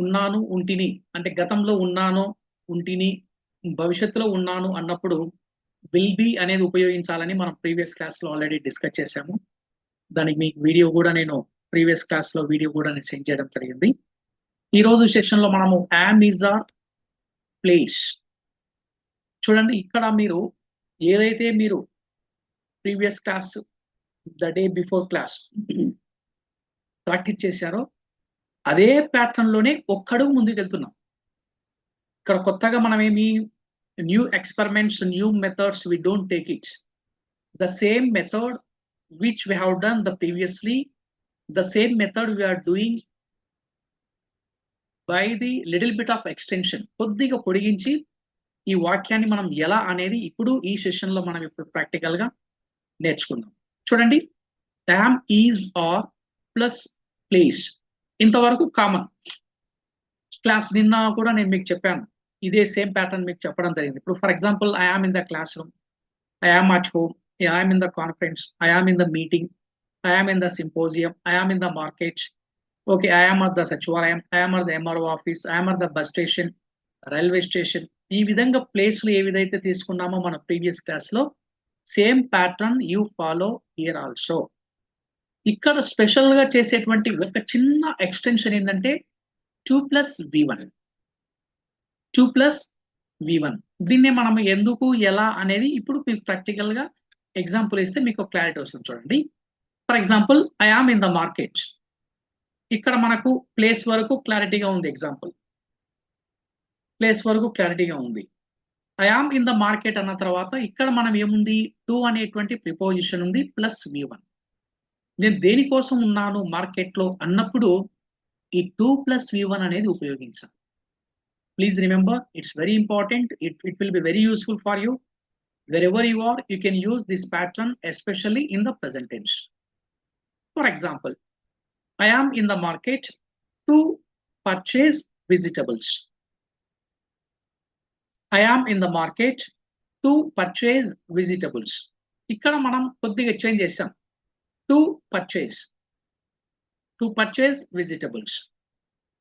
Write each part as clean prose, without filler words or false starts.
ఉన్నాను, ఉంటిని అంటే గతంలో ఉన్నాను, ఉంటిని, భవిష్యత్తులో ఉన్నాను అన్నప్పుడు విల్ బి అనేది ఉపయోగించాలని మనం ప్రీవియస్ క్లాస్‌లో ఆల్రెడీ డిస్కస్ చేశాము. దానికి మీకు వీడియో గూడా నేను ప్రీవియస్ క్లాస్‌లో వీడియో గూడా నేను సెండ్ చేయడం జరిగింది. ఈరోజు సెషన్‌లో మనము యామ్, ఈజ్, ఆర్, ప్లేస్. చూడండి ఇక్కడ మీరు ఏదైతే మీరు previous class the day before class practice చేశారో అదే ప్యాటర్న్‌లోనే ఒక్కడుగు ముందుకెళ్తున్నాం. ఇక్కడ కొత్తగా మనమేమి new experiments, new methods we don't take it. The same method which we have done the previously, the same method we are doing by the little bit of extension. కొద్దిగా పొడిగించి ఈ వాక్యాన్ని మనం ఎలా అనేది ఇప్పుడు ఈ సెషన్ లో మనం ఇప్పుడు ప్రాక్టికల్ గా నేర్చుకుందాం. చూడండి, am, is, are plus place ఇంతవరకు కామన్. క్లాస్ నిన్న కూడా నేను మీకు చెప్పాను, ఇదే సేమ్ ప్యాటర్న్ మీకు చెప్పడం జరిగింది. ఇప్పుడు for example, I am in the classroom, I am at home, I am in the conference, I am in the meeting, I am in the symposium, I am in the market. Okay, I am at the Sachivalayam, I am at the MRO office, I am at the bus station, railway station. ఈ విధంగా ప్లేస్లు ఏ విధైతే తీసుకున్నామో మన previous class లో same pattern you follow here also. ఇక్కడ special గా చేసేటువంటి ఒక చిన్న ఎక్స్టెన్షన్ ఏంటంటే 2+V1. 2+V1 దీన్ని మనం ఎందుకు ఎలా అనేది ఇప్పుడు మీకు ప్రాక్టికల్ గా ఎగ్జాంపుల్ ఇస్తే మీకు క్లారిటీ వస్తుంది. చూడండి, for example, I am in the market. ఇక్కడ మనకు ప్లేస్ వరకు క్లారిటీగా ఉంది. ఎగ్జాంపుల్ ప్లేస్ వరకు క్లారిటీగా ఉంది. I am in the market అన్న తర్వాత ఇక్కడ మనం ఏముంది, టు అనేటువంటి ప్రిపోజిషన్ ఉంది ప్లస్ V1. నేను దేనికోసం ఉన్నాను మార్కెట్ లో అన్నప్పుడు ఈ 2+V1 అనేది ఉపయోగించాలి. Please remember, it's very important. It will be very useful for you. Wherever you are, you can use this pattern, especially in the present tense. For example, I am in the market to purchase vegetables. I am in the market to purchase vegetables. ఇక్కడ మనం కొద్దిగా change చేసాం. To purchase vegetables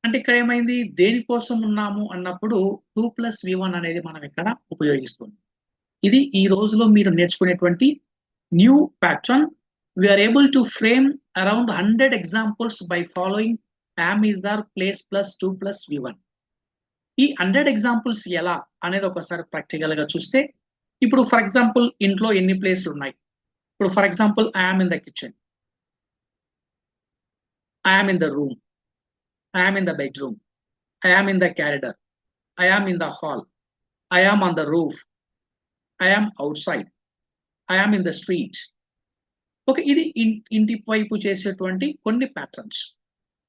అంటే ఇక్కడ ఏమైంది, దేనికోసం ఉన్నాము అన్నప్పుడు 2+V1 అనేది మనం ఇక్కడ ఉపయోగిస్తుంది. ఇది ఈ రోజులో మీరు నేర్చుకునేటువంటి new pattern. We are able to frame around 100 examples by following am, is, are, place plus 2+V1. ఈ 100 ఎగ్జాంపుల్స్ ఎలా అనేది ఒకసారి ప్రాక్టికల్ గా చూస్తే, ఇప్పుడు ఫర్ ఎగ్జాంపుల్ ఇంట్లో ఎన్ని ప్లేస్లు ఉన్నాయి. ఇప్పుడు for example, I'm in the kitchen, I'm in the room, I am in the bedroom, I am in the corridor, I am in the hall, I am on the roof, I am outside, I am in the street. Okay, ఇది ఇంటి వైపు చేసేటువంటి కొన్ని patterns.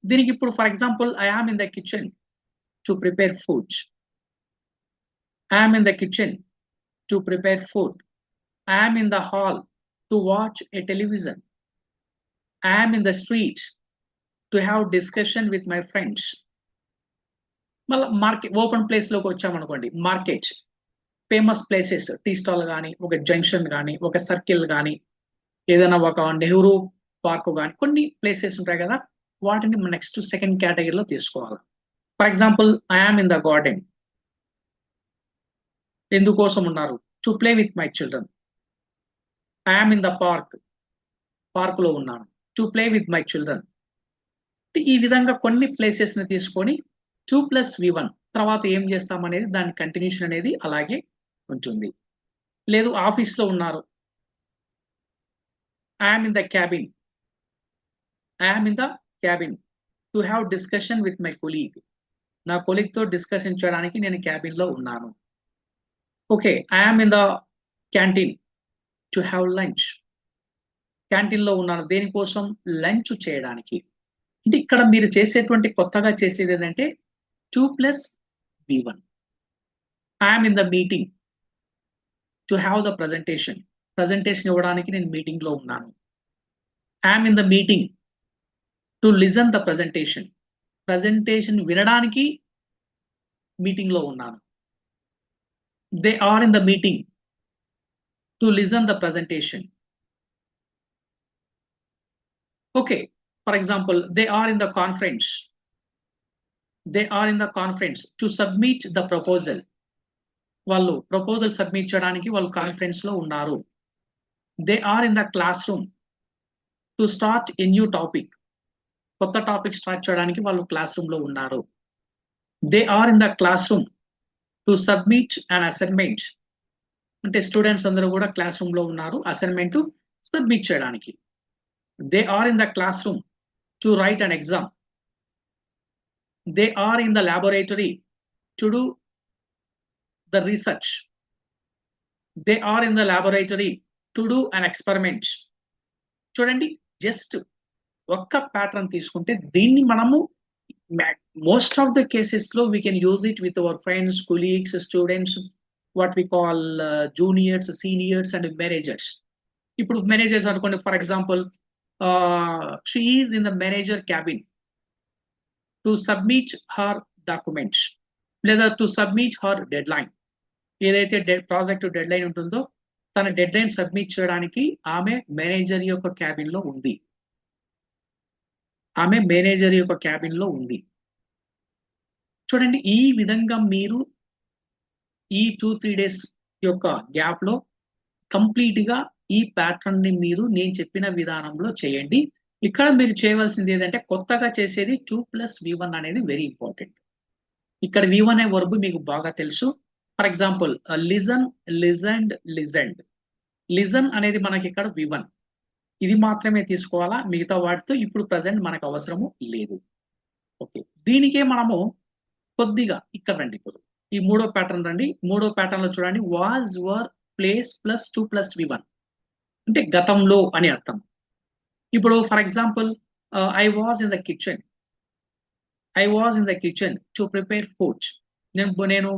దీనికి ఇప్పుడు for example, I am in the kitchen to prepare food, I am in the kitchen to prepare food, I am in the hall to watch a television, I am in the street to have discussion with my friends. మళ్ళీ market open place లోకి వచ్చామనుకోండి, market famous places, tea stall కానీ, ఒక junction కానీ, ఒక circle కానీ, ఏదైనా ఒక నెహ్రూ పార్క్ కానీ, కొన్ని ప్లేసెస్ ఉంటాయి కదా, వాటిని నెక్స్ట్ సెకండ్ కేటగిరీలో తీసుకోవాలి. For example, I am in the garden. ఎందుకోసం ఉన్నారు, to play with my children. I am in the park లో ఉన్నాను, to play with my children. ఈ విధంగా కొన్ని ప్లేసెస్ ని తీసుకొని 2+V1 తర్వాత ఏం చేస్తాం అనేది దాని కంటిన్యూషన్ అనేది అలాగే ఉంటుంది. లేదు, ఆఫీస్ లో ఉన్నారు, I'm in the cabin, I'm in the cabin to have discussion with my colleague. నా కొలీగ్ తో డిస్కషన్ చేయడానికి నేను క్యాబిన్ లో ఉన్నాను. Okay, I'm in the canteen to have lunch. Canteen లో ఉన్నాను దేనికోసం, లంచ్ చేయడానికి. అంటే ఇక్కడ మీరు చేసేటువంటి కొత్తగా చేసేది ఏంటంటే 2+V1. I'm in the meeting to have the presentation ఇవ్వడానికి నేను మీటింగ్ లో ఉన్నాను. I'm in the meeting to listen the presentation వినడానికి మీటింగ్ లో ఉన్నాను. They are in the meeting to listen the presentation. Okay, for example, they are in the conference. They are in the conference to submit the proposal. వాళ్ళు proposal submit చేయడానికి వాళ్ళు conference లో ఉన్నారు. They are in the classroom to start a new topic. కొత్త topic start చేయడానికి వాళ్ళు classroom లో ఉన్నారు. They are in the classroom to submit an assignment. అంటే స్టూడెంట్స్ అందరూ కూడా క్లాస్ రూమ్ లో ఉన్నారు అసైన్మెంట్ సబ్మిట్ చేయడానికి. They are in the classroom to write an exam. They are in the laboratory to do the research. They are in the laboratory to do an experiment. చూడండి, just ఒక్క pattern తీసుకుంటే దీన్ని మనము most of the cases లో we can use it with our friends, colleagues, students, what we call juniors, seniors and managers. ఇప్పుడు managers అనుకోండి, for example she is in the manager cabin to submit her documents, లేదా to submit her deadline. ఏదైతే project deadline ఉంటుందో తన dead line submit చేయడానికి ఆమె manager యొక్క cabin లో ఉంది. ఆమె మేనేజర్ యొక్క క్యాబిన్ లో ఉంది. చూడండి, ఈ విధంగా మీరు ఈ 2-3 days యొక్క గ్యాప్ లో కంప్లీట్ గా ఈ ప్యాటర్న్ ని మీరు నేను చెప్పిన విధానంలో చేయండి. ఇక్కడ మీరు చేయవలసింది ఏంటంటే కొత్తగా చేసేది 2+V1 అనేది వెరీ ఇంపార్టెంట్. ఇక్కడ V1 అనే వర్బ్ మీకు బాగా తెలుసు. For example listen, listened, listened. Listen అనేది మనకి ఇక్కడ V1. ఇది మాత్రమే తీసుకోవాలా, మిగతా వాటితో ఇప్పుడు ప్రజెంట్ మనకు అవసరము లేదు. ఓకే, దీనికే మనము కొద్దిగా ఇక్కడ రండి. ఇప్పుడు ఈ మూడో ప్యాటర్న్ రండి. మూడో ప్యాటర్న్ లో చూడండి, was, were, place plus 2+V1 అంటే గతంలో అని అర్థం. ఇప్పుడు for example I was in the kitchen. I was in the kitchen to prepare food. నేను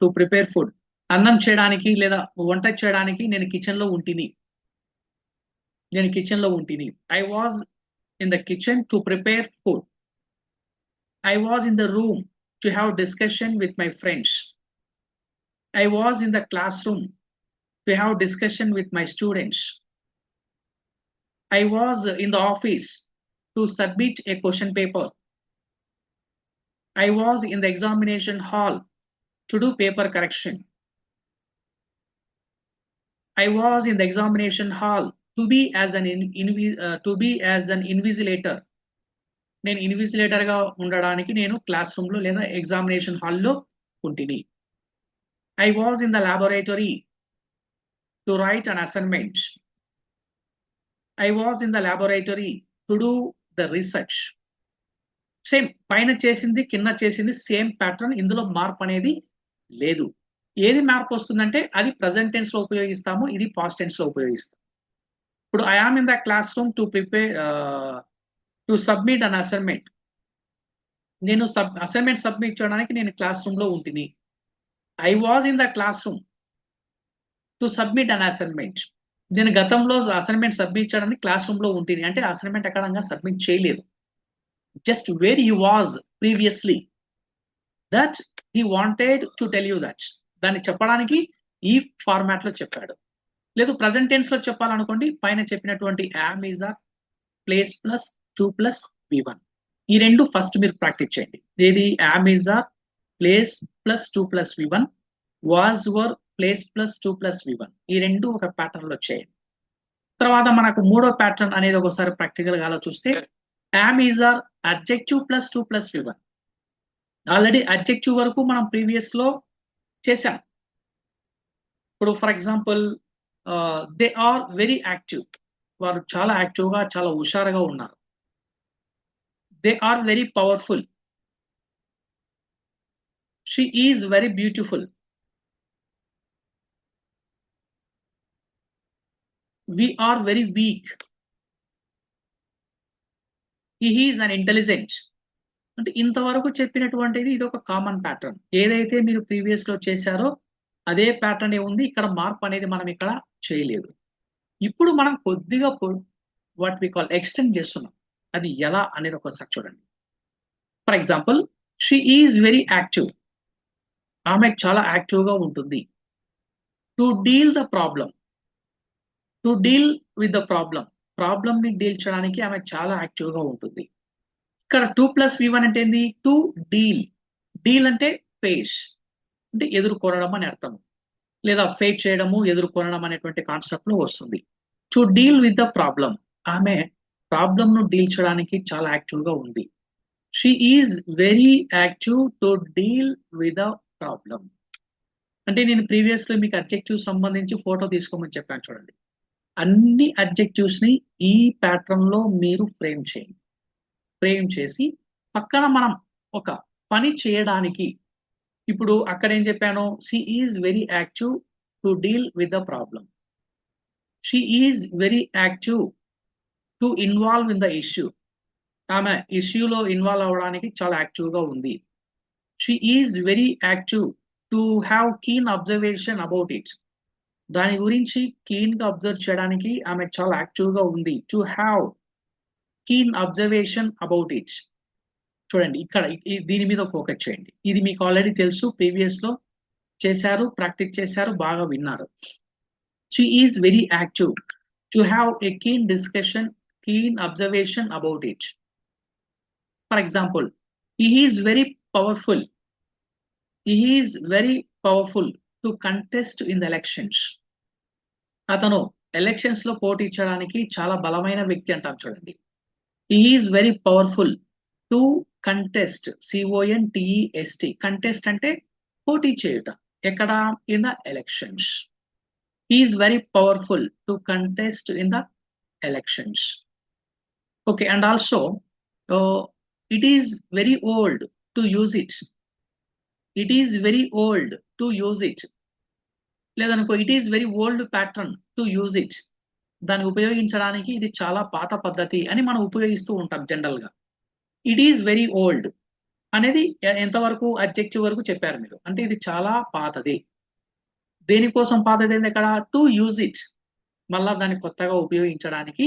టు ప్రిపేర్ ఫుడ్, అన్నం చేయడానికి లేదా వంట చేయడానికి నేను కిచెన్ లో ఉంటిని. నేను కిచెన్ లో ఉంటిని. I was in the kitchen to prepare food. I was in the room to have discussion with my friends. I was in the classroom to have discussion with my students. I was in the office to submit a question paper. I was in the examination hall to do paper correction. I was in the examination hall to be as an invigilator. నేను invigilator గా ఉండడానికి నేను classroom లో లేదా examination హాల్లో ఉంటిని. I was in the laboratory to write an assignment. I was in the laboratory to do the research. Same పైన చేసింది కింద చేసింది సేమ్ ప్యాటర్న్. ఇందులో మార్పు అనేది లేదు. ఏది మార్పు వస్తుందంటే అది ప్రజెంట్ టెన్స్ లో ఉపయోగిస్తాము, ఇది పాస్ట్ టెన్స్ లో ఉపయోగిస్తాం. ఇప్పుడు I am in the classroom to prepare to submit an assignment. నేను అసైన్మెంట్ సబ్మిట్ చేయడానికి నేను క్లాస్ రూమ్ లో ఉంటిని. I was in the classroom to submit an assignment. నేను గతంలో అసైన్మెంట్ సబ్మిట్ చేయడానికి క్లాస్ రూమ్ లో ఉంటుంది. అంటే అసైన్మెంట్ ఎక్కడంగా సబ్మిట్ చేయలేదు. Just where he was previously, that he wanted to tell you that. దాన్ని చెప్పడానికి ఈ ఫార్మాట్ లో చెప్పాడు. లేదు ప్రజెంట్ టెన్స్ లో చెప్పాలనుకోండి, పైన చెప్పినటువంటి am, is, are, place plus 2+V1. ఈ రెండు ఫస్ట్ మీరు ప్రాక్టీస్ చేయండి. ఏది? Am, is, are, place plus 2+V1, was, were, place plus 2+V1. ఈ రెండు ఒక ప్యాటర్న్ లో చేయండి. తర్వాత మనకు మూడో ప్యాటర్న్ అనేది ఒకసారి ప్రాక్టికల్ గా చూస్తే, am, is, are, adjective plus 2+V1. Already adjective వరకు మనం ప్రీవియస్ లో చేశాం. ఇప్పుడు for example they are very active. వారు చాలా యాక్టివ్ గా, చాలా హుషారుగా ఉన్నారు. They are very powerful. She is very beautiful. we are very weak. He is an intelligent. అంటే ఇంతవరకు చెప్పినటువంటిది ఇది ఒక కామన్ ప్యాటర్న్. ఏదైతే మీరు ప్రీవియస్ లో చేశారో అదే ప్యాటర్న్ ఉంది. ఇక్కడ మార్పు అనేది మనం ఇక్కడ చేయలేదు. ఇప్పుడు మనం కొద్దిగా వాట్ వి కాల్ ఎక్స్టెండ్ చేస్తున్నాం. అది ఎలా అనేది ఒకసారి చూడండి. For example, she is very active. ఆమె చాలా యాక్టివ్ గా ఉంటుంది. To deal the problem, to deal with the problem. Problem ని డీల్ చేయడానికి ఆమె చాలా యాక్టివ్ గా ఉంటుంది. ఇక్కడ 2+V1 అంటే ఏంది? To deal. డీల్ అంటే ఫేస్, అంటే ఎదుర్కొనడం అని అర్థం, లేదా ఫేస్ చేయడము, ఎదుర్కొనడం అనేటువంటి కాన్సెప్ట్ లో వస్తుంది. To deal with the problem, ఆమె ప్రాబ్లమ్ ను డీల్ చేయడానికి చాలా యాక్టివ్ గా ఉంది. She is very active to deal with the problem. అంటే నేను ప్రీవియస్ లో మీకు అడ్జెక్టివ్ సంబంధించి ఫోటో తీసుకోమని చెప్పాను చూడండి. అన్ని అడ్జెక్టివ్స్ ని ఈ ప్యాటర్న్ లో మీరు ఫ్రేమ్ చేయండి. ఫ్రేమ్ చేసి పక్కన మనం ఒక పని చేయడానికి, ఇప్పుడు అక్కడ ఏం చెప్పాను? She is very active to deal with the problem. She is very active to involve in the issue. ఆమె ఇష్యూలో ఇన్వాల్వ్ అవ్వడానికి చాలా యాక్టివ్ గా ఉంది. She is very active to have keen observation about it. దాని గురించి కీన్ గా observe చేయడానికి ఆమె చాలా యాక్టివ్ గా ఉంది. To have keen observation about it. చూడండి ఇక్కడ దీని మీద ఫోకస్ చేయండి. ఇది మీకు ఆల్రెడీ తెలుసు, ప్రీవియస్ లో చేశారు, ప్రాక్టీస్ చేశారు, బాగా విన్నారు. She is very active to have a keen discussion, keen observation about it. For example, he is very powerful. He is very powerful to contest in the elections. అతను elections లో పోటీ చేయడానికి చాలా బలమైన వ్యక్తి అంటాం చూడండి. He is very powerful to contest, CONTEST. Contest అంటే పోటీ చేయుట. ఎక్కడ? In the elections. He is very powerful to contest in the elections. Okay, and also it is very old to use it. It is very old to use it. లేదనుకో, it is very old pattern to use it. దాన్ని ఉపయోగించడానికి ఇది చాలా పాత పద్ధతి అని మనం ఉపయోగిస్తూ ఉంటాం జనరల్ గా. ఇట్ ఈస్ వెరీ ఓల్డ్ అనేది ఎంతవరకు? అడ్జెక్టివ్ వరకు చెప్పారు మీరు. అంటే ఇది చాలా పాతది. దేనికోసం పాతది? ఇక్కడ టు యూజ్ ఇట్, మళ్ళా దాన్ని కొత్తగా ఉపయోగించడానికి,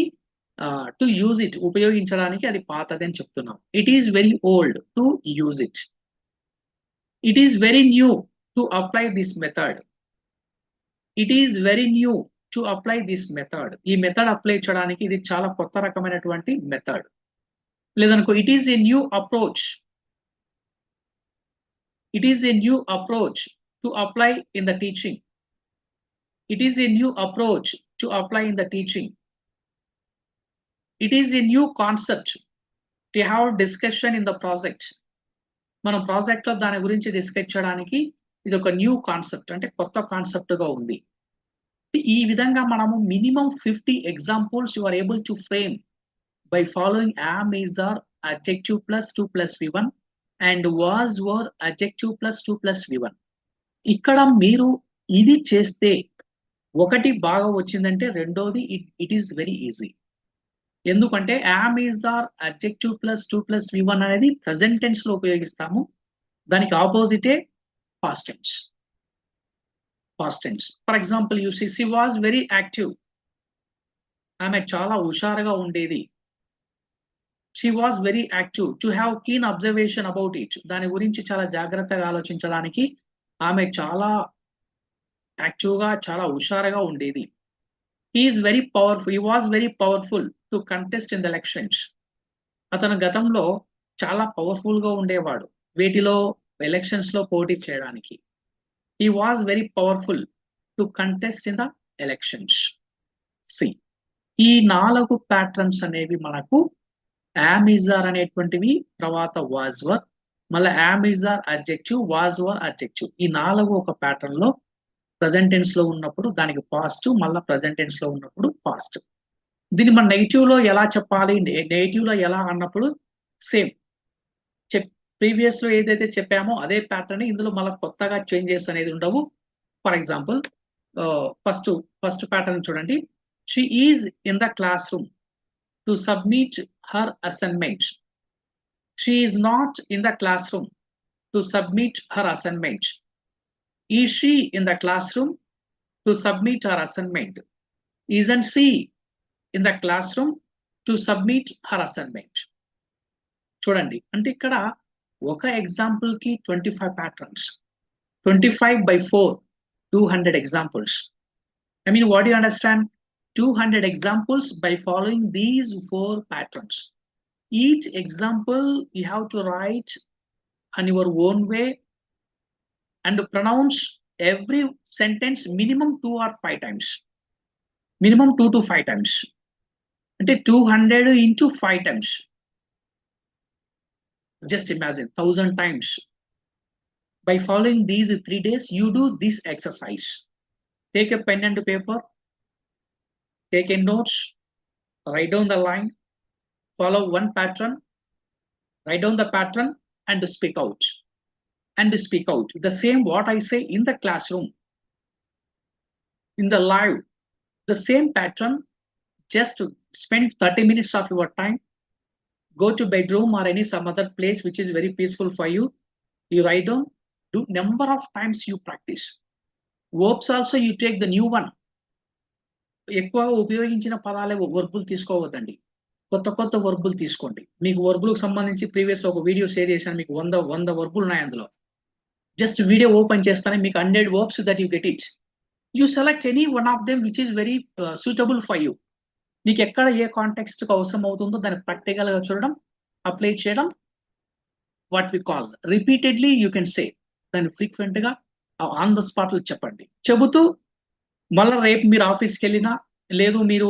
టు యూజ్ ఇట్ ఉపయోగించడానికి అది పాతది అని చెప్తున్నాం. It is very old to use it. It is very new to apply this method. It is very new to apply this method. ఈ మెథడ్ అప్లై చేయడానికి ఇది చాలా కొత్త రకమైనటువంటి మెథడ్. లేదనుకో, it is a new approach. It is a new approach to apply in the teaching. It is a new approach to apply in the teaching. It is a new concept to have discussion in the project. మనం project లో దాని గురించి discuss చేయడానికి ఇది ఒక new concept, అంటే కొత్త concept గా ఉంది. ఈ విధంగా మనము minimum 50 examples you are able to frame by following am, is, are, adjective plus 2+V1 and was, were, adjective plus 2+V1. ఇక్కడ మీరు ఇది చేస్తే ఒకటి బాగా వచ్చిందంటే రెండోది ఇట్ ఈస్ వెరీ ఈజీ. ఎందుకంటే am, is, are, adjective plus 2+V1 అనేది ప్రెసెంట్ టెన్స్ లో ఉపయోగిస్తాము. దానికి ఆపోజిటే past tense. Past tense. For example, you see, she was very active. ఆమె చాలా హుషారుగా ఉండేది. She was very active to have keen observation about it. దాని గురించి చాలా జాగ్రత్తగా ఆలోచించడానికి ఆమె చాలా యాక్టివ్ గా, చాలా హుషారుగా ఉండేది. He is very powerful. He was very powerful to contest in the elections. అతను గతంలో చాలా పవర్ఫుల్ గా ఉండేవాడు. వేటిలో? ఎలక్షన్స్ లో పోటీ చేయడానికి. He was very powerful to contest in the elections. See, ఈ 4 ప్యాటర్న్స్ అనేవి మనకు am, is, are అనేటువంటివి, తర్వాత was, were, మళ్ళీ am, is, are, adjective, was, were, adjective. ఈ 4 ఒక ప్యాటర్న్ లో ప్రెసెంట్ టెన్స్ లో ఉన్నప్పుడు దానికి పాస్ట్, మళ్ళీ ప్రెసెంట్ టెన్స్ లో ఉన్నప్పుడు పాస్ట్. దీన్ని మనం నెగిటివ్ లో ఎలా చెప్పాలి, నెగిటివ్ లో ఎలా అన్నప్పుడు సేమ్ ప్రీవియస్ లో ఏదైతే చెప్పామో అదే ప్యాటర్న్, ఇందులో మళ్ళీ కొత్తగా చేంజెస్ అనేది ఉండవు. ఫర్ ఎగ్జాంపుల్, ఫస్ట్ ప్యాటర్న్ చూడండి. She is in the classroom to submit her assignment. She is not in the classroom to submit her assignment. Is she in the classroom to submit her assignment. Isn't she in the classroom to submit her assignment. చూడండి, అంటే ఇక్కడ ఒక example కి 25 patterns. 25/4, 200 examples. I mean, what do you understand? 200 examples by following these 4 patterns. Each example you have to write on your own way and pronounce every sentence minimum 2 or 5 times. Minimum 2 to 5 times. అంటే 200 into 5 times. Just imagine 1000 times. By following these 3 days, you do this exercise. Take a pen and paper, take a notes, write down the line, follow one pattern, write down the pattern and speak out. And speak out. The same what I say in the classroom, in the live, the same pattern, just spend 30 minutes of your time, go to bedroom or any some other place which is very peaceful for you. You write down, do number of times you practice. Verbs also you take the new one. ఎక్కువగా ఉపయోగించిన పదాలే వర్బులు తీసుకోవద్దండి, కొత్త కొత్త వర్బులు తీసుకోండి. మీకు వర్బులకు సంబంధించి previous ఒక video share చేశాను, మీకు 100 వర్బులు ఉన్నాయి అందులో. జస్ట్ వీడియో ఓపెన్ చేస్తానే మీకు 100 verbs that you get it. You select any one of them which is very suitable for you. నీకు ఎక్కడ ఏ కాంటెక్స్ట్ కు అవసరం అవుతుందో దాన్ని ప్రాక్టికల్ గా చూడడం, అప్లై చేయడం, what we call repeatedly you can say, దాన్ని ఫ్రీక్వెంట్ గా ఆన్ ద స్పాట్ లో చెప్పండి. చెబుతూ మళ్ళీ రేపు మీరు ఆఫీస్కి వెళ్ళినా లేదు మీరు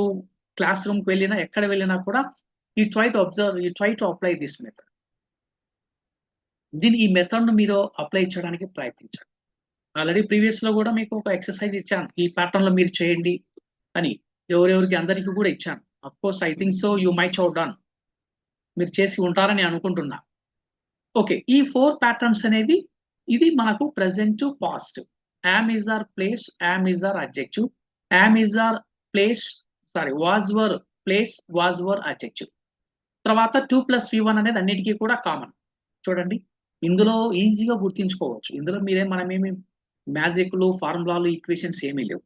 క్లాస్ రూమ్కి వెళ్ళినా ఎక్కడ వెళ్ళినా కూడా you try to observe, you try to apply this method. ఈ మెథడ్ ను మీరు అప్లై చేయడానికి ప్రయత్నించండి. ఆల్రెడీ ప్రీవియస్ లో కూడా మీకు ఒక ఎక్సర్సైజ్ ఇచ్చాను, ఈ ప్యాటర్న్ లో మీరు చేయండి అని. ఎవరెవరికి అందరికీ కూడా ఇచ్చాను. Of course I think so you might have done, మీరు చేసి ఉంటారని అనుకుంటున్నా. ఓకే, ఈ 4 ప్యాటర్న్స్ అనేవి ఇది మనకు present past. am is our place, am is our adjective, am is our place, sorry was were place, was were adjective. తర్వాత 2 + v1 అనేది అన్నిటికీ కూడా కామన్. చూడండి ఇందులో ఈజీగా గుర్తించుకోవచ్చు. ఇందులో మనమేమి మ్యాజిక్లు, ఫార్ములాలు, ఈక్వేషన్స్ ఏమీ లేవు.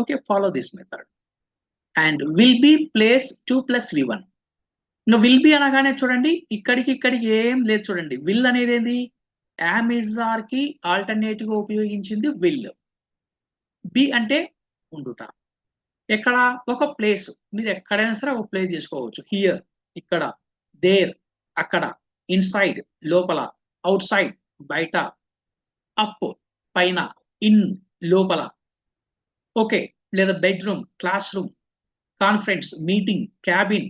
Okay, follow this method. And will be place 2 + v1. ఇంకా విల్ బి అనగానే చూడండి ఇక్కడికి ఏం లేదు. చూడండి విల్ అనేది ఏంది, am is are కి ఆల్టర్నేటివ్ గా ఉపయోగించింది విల్. బి అంటే ఉండుట. ఎక్కడ ఒక ప్లేస్, మీరు ఎక్కడైనా సరే ఒక ప్లేస్ తీసుకోవచ్చు. హియర్ ఇక్కడ, దేర్ అక్కడ, ఇన్సైడ్ లోపల, అవుట్ సైడ్ బయట, అప్ పైన, ఇన్ లోపల. ఓకే, లేదా bedroom, class room, conference, meeting, cabin,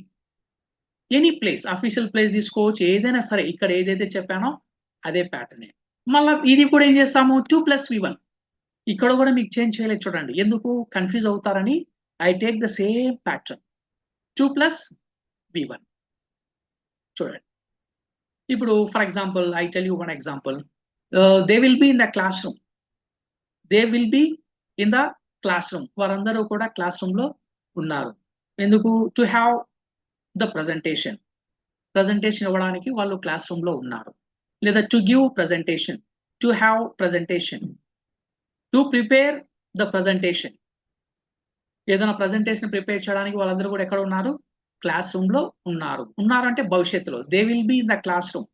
any place, official place తీసుకోవచ్చు. ఏదైనా సరే ఇక్కడ ఏదైతే చెప్పానో అదే ప్యాటర్న్. మళ్ళీ ఇది కూడా ఏం చేస్తాము, 2 + v1. ఇక్కడ కూడా మీకు చేంజ్ చేయలేదు. చూడండి ఎందుకు కన్ఫ్యూజ్ అవుతారని I take the same pattern 2 + v1. చూడండి ఇప్పుడు for example I tell you one example. They will be in the class room, they will be in the class room. వారందరూ కూడా క్లాస్ రూమ్ లో ఉన్నారు. ఎందుకు, టు హ్యావ్ ద ప్రజెంటేషన్ ఇవ్వడానికి వాళ్ళు classroom లో ఉన్నారు. లేదా to give presentation, to have presentation, to prepare the presentation. ఏదైనా ప్రజెంటేషన్ ప్రిపేర్ చేయడానికి వాళ్ళందరూ కూడా ఎక్కడ ఉన్నారు, క్లాస్ రూమ్ లో ఉన్నారు అంటే భవిష్యత్తులో they will be in the classroom.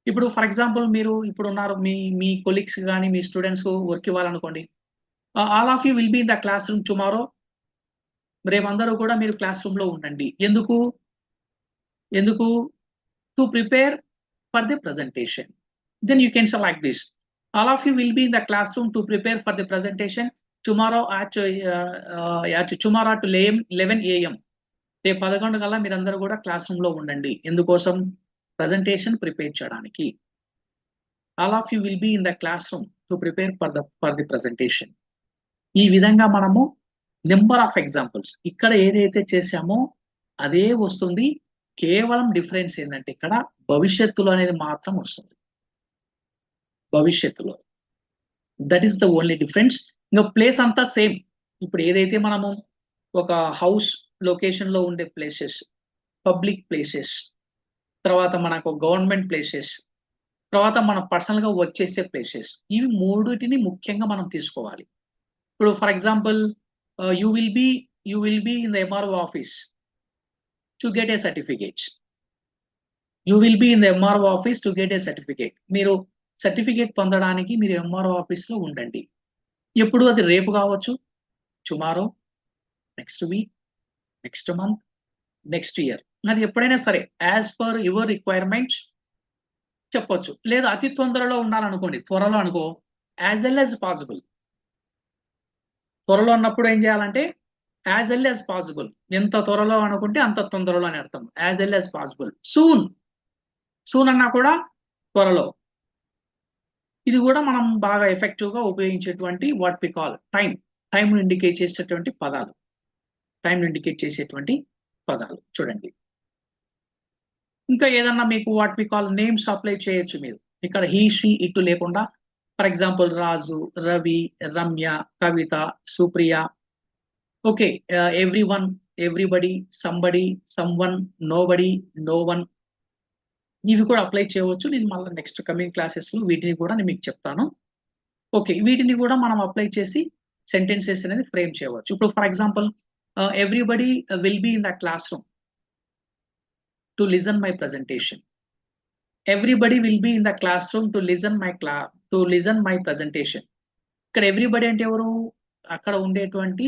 ఇప్పుడు ఫర్ ఎగ్జాంపుల్ మీరు ఇప్పుడు ఉన్నారు, మీ కొలీగ్స్ కానీ మీ స్టూడెంట్స్ వర్క్ ఇవ్వాలనుకోండి. All of you will be in the classroom tomorrow. రేపందరూ కూడా మీరు క్లాస్ రూమ్ లో ఉండండి. ఎందుకు to prepare for the presentation. Then you can select this. All of you will be in the classroom to prepare for the presentation tomorrow at 11 AM. రేపు 11 కల్లా మీరందరూ కూడా క్లాస్ రూమ్ లో ఉండండి. ఎందుకోసం, presentation ప్రిపేర్ చేయడానికి. All of you will be in the classroom to prepare for the presentation. ఈ విధంగా మనము నెంబర్ ఆఫ్ ఎగ్జాంపుల్స్ ఇక్కడ ఏదైతే చేశామో అదే వస్తుంది. కేవలం డిఫరెన్స్ ఏంటంటే ఇక్కడ భవిష్యత్తులో అనేది మాత్రం వస్తుంది. భవిష్యత్తులో, that is the only difference. ఇంకా ప్లేస్ అంతా సేమ్. ఇప్పుడు ఏదైతే మనము ఒక హౌస్ లొకేషన్ లో ఉండే ప్లేసెస్, పబ్లిక్ ప్లేసెస్, తర్వాత మనకు గవర్నమెంట్ ప్లేసెస్, తర్వాత మనం పర్సనల్ గా వర్క్ చేసే ప్లేసెస్, ఇవి మూడిటిని ముఖ్యంగా మనం తీసుకోవాలి. ఇప్పుడు for example you will be in the MRO office to get a certificate. You will be in the MRO office to get a certificate. మీరు సర్టిఫికేట్ పొందడానికి మీరు MRO ఆఫీస్ లో ఉండండి. ఎప్పుడు, అది రేపు కావచ్చు, tomorrow, next week, next month, next year. అది ఎప్పుడైనా సరే యాజ్ పర్ యువర్ రిక్వైర్మెంట్స్ చెప్పొచ్చు. లేదా అతి తొందరలో ఉండాలనుకోండి, త్వరలో అనుకో, యాజ్ ఎల్ యాజ్ పాసిబుల్. త్వరలో ఉన్నప్పుడు ఏం చేయాలంటే యాజ్ ఎల్ యాజ్ పాసిబుల్. ఎంత త్వరలో అనుకుంటే అంత తొందరలో అని అర్థం. As early as possible. Soon, soon అన్నా కూడా త్వరలో. ఇది కూడా మనం బాగా ఎఫెక్టివ్ గా ఉపయోగించేటువంటి what we call time. Time indicate చేసేటువంటి పదాలు. టైం ఇండికేట్ చేసేటువంటి పదాలు చూడండి. ఇంకా ఏదన్నా మీకు what we call names apply చేయొచ్చు మీరు. ఇక్కడ హీ, షీ, ఇటు లేకుండా for example Raju, Ravi, Ramya, Kavitha, Supriya, okay, every one, everybody, somebody, someone, nobody, no one, ఇవి కూడా అప్లై చేయవచ్చు. నేను మళ్ళీ నెక్స్ట్ కమింగ్ క్లాసెస్ లో వీటిని కూడా నేను మీకు చెప్తాను. ఓకే, వీటిని కూడా మనం అప్లై చేసి సెంటెన్సెస్ అనేది ఫ్రేమ్ చేయవచ్చు. ఇప్పుడు for example everybody will be in the classroom to listen my presentation. Everybody will be in the classroom to listen my presentation. ఇక్కడ ఎవ్రీబడి అంటే ఎవరు? అక్కడ ఉండేటువంటి,